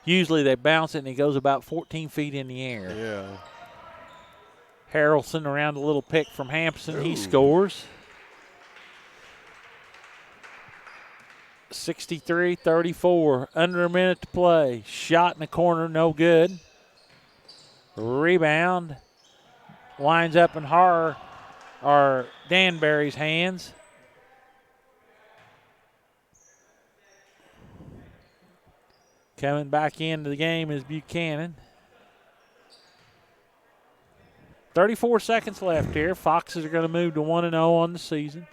Usually they bounce it and he goes about 14 feet in the air. Yeah. Harrelson around a little pick from Hampson. He scores. 63-34. Under a minute to play. Shot in the corner, no good. Rebound. Winds up in Danbury's hands. Coming back into the game is Buchanan. 34 seconds left here. Foxes are going to move to 1-0 on the season.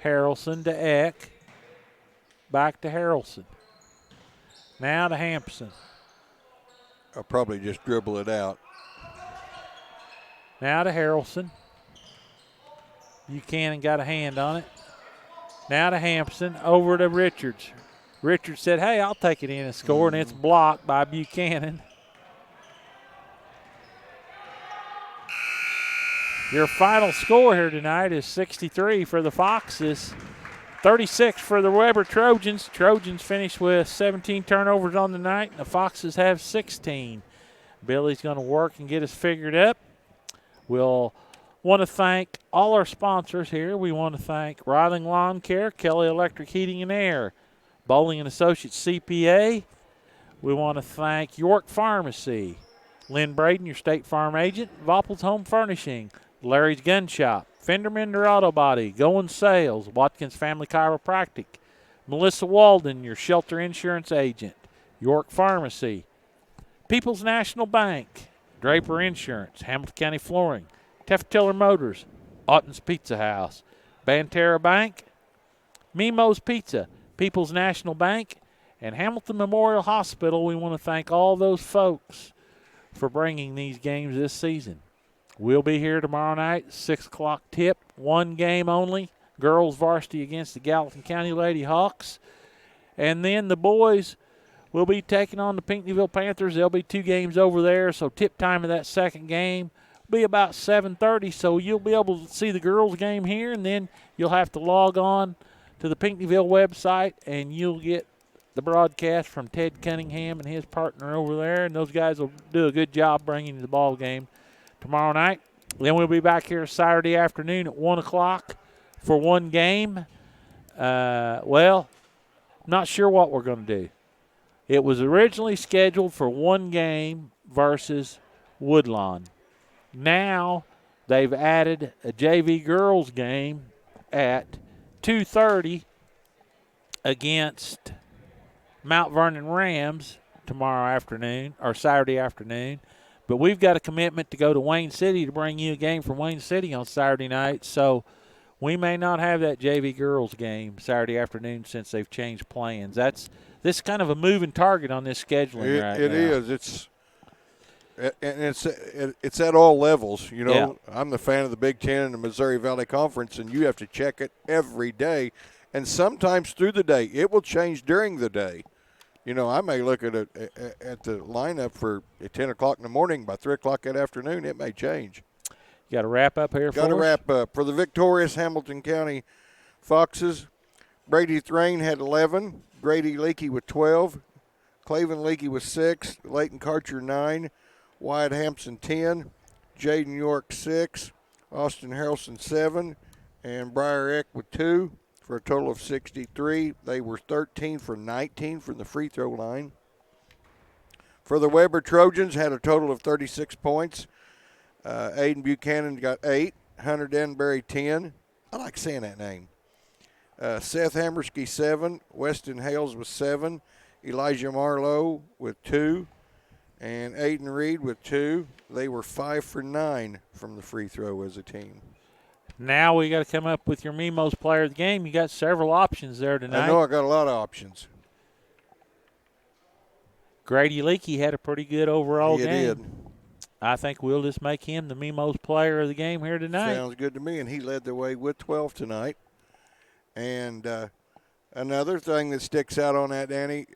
Harrelson to Eck. Back to Harrelson. Now to Hampson. I'll probably just dribble it out. Now to Harrelson. Buchanan got a hand on it. Now to Hampson. Over to Richards. Richards said, hey, I'll take it in and score, and it's blocked by Buchanan. Your final score here tonight is 63 for the Foxes, 36 for the Webber Trojans. Trojans finished with 17 turnovers on the night, and the Foxes have 16. Billy's going to work and get us figured up. We'll want to thank all our sponsors here. We want to thank Riding Lawn Care, Kelly Electric Heating and Air, Bowling and Associates CPA. We want to thank York Pharmacy, Lynn Braden, your State Farm agent, Voppel's Home Furnishing, Larry's Gun Shop, Fender Mender Auto Body, Going Sales, Watkins Family Chiropractic, Melissa Walden, your Shelter Insurance agent, York Pharmacy, People's National Bank, Draper Insurance, Hamilton County Flooring, Tefteller Motors, Otten's Pizza House, Banterra Bank, Mimo's Pizza, People's National Bank, and Hamilton Memorial Hospital. We want to thank all those folks for bringing these games this season. We'll be here tomorrow night, 6 o'clock tip, one game only, girls varsity against the Gallatin County Lady Hawks. And then the boys will be taking on the Pinckneyville Panthers. There'll be 2 games over there, so tip time of that second game will be about 7:30, so you'll be able to see the girls game here, and then you'll have to log on to the Pinckneyville website, and you'll get the broadcast from Ted Cunningham and his partner over there, and those guys will do a good job bringing you the ball game tomorrow night. Then we'll be back here Saturday afternoon at 1 o'clock for one game. Well, not sure what we're going to do. It was originally scheduled for one game versus Woodlawn. Now they've added a JV girls game at 2:30 against Mount Vernon Rams tomorrow afternoon, or Saturday afternoon. But we've got a commitment to go to Wayne City to bring you a game from Wayne City on Saturday night, so we may not have that JV girls game Saturday afternoon since they've changed plans. This is kind of a moving target on this scheduling right now. It is. It's at all levels. You know, Yeah. I'm the fan of the Big Ten and the Missouri Valley Conference, and you have to check it every day. And sometimes through the day. It will change during the day. You know, I may look at the lineup for at 10 o'clock in the morning. By 3 o'clock that afternoon, it may change. You got to wrap up here for us? Got to wrap up. For the victorious Hamilton County Foxes, Brady Thrain had 11, Grady Leakey with 12, Claven Leakey with 6, Leighton Karcher 9, Wyatt Hampson 10, Jaden York 6, Austin Harrelson 7, and Briar Eck with 2 for a total of 63. They were 13 for 19 from the free throw line. For the Webber Trojans, had a total of 36 points. Aiden Buchanan got 8, Hunter Denbury 10. I like saying that name. Seth Hammersky 7, Weston Hales with 7, Elijah Marlowe with 2, and Aiden Reed with 2. They were 5 for 9 from the free throw as a team. Now we got to come up with your Mimos player of the game. You got several options there tonight. I know I got a lot of options. Grady Leakey had a pretty good overall game. He did. I think we'll just make him the Mimos player of the game here tonight. Sounds good to me, and he led the way with 12 tonight. And another thing that sticks out on that, Danny,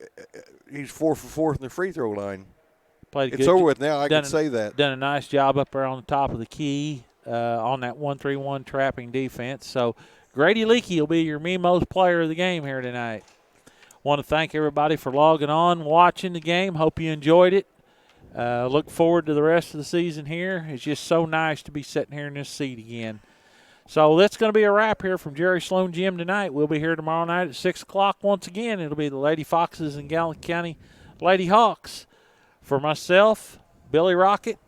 he's 4 for 4 from the free throw line. It's over with now. I can say that. Done a nice job up there on the top of the key on that 1-3-1 trapping defense. So Grady Leakey will be your Mimos player of the game here tonight. Want to thank everybody for logging on, watching the game. Hope you enjoyed it. Look forward to the rest of the season here. It's just so nice to be sitting here in this seat again. So that's going to be a wrap here from Jerry Sloan Gym tonight. We'll be here tomorrow night at 6 o'clock once again. It'll be the Lady Foxes and Gallatin County Lady Hawks. For myself, Billy Rockett,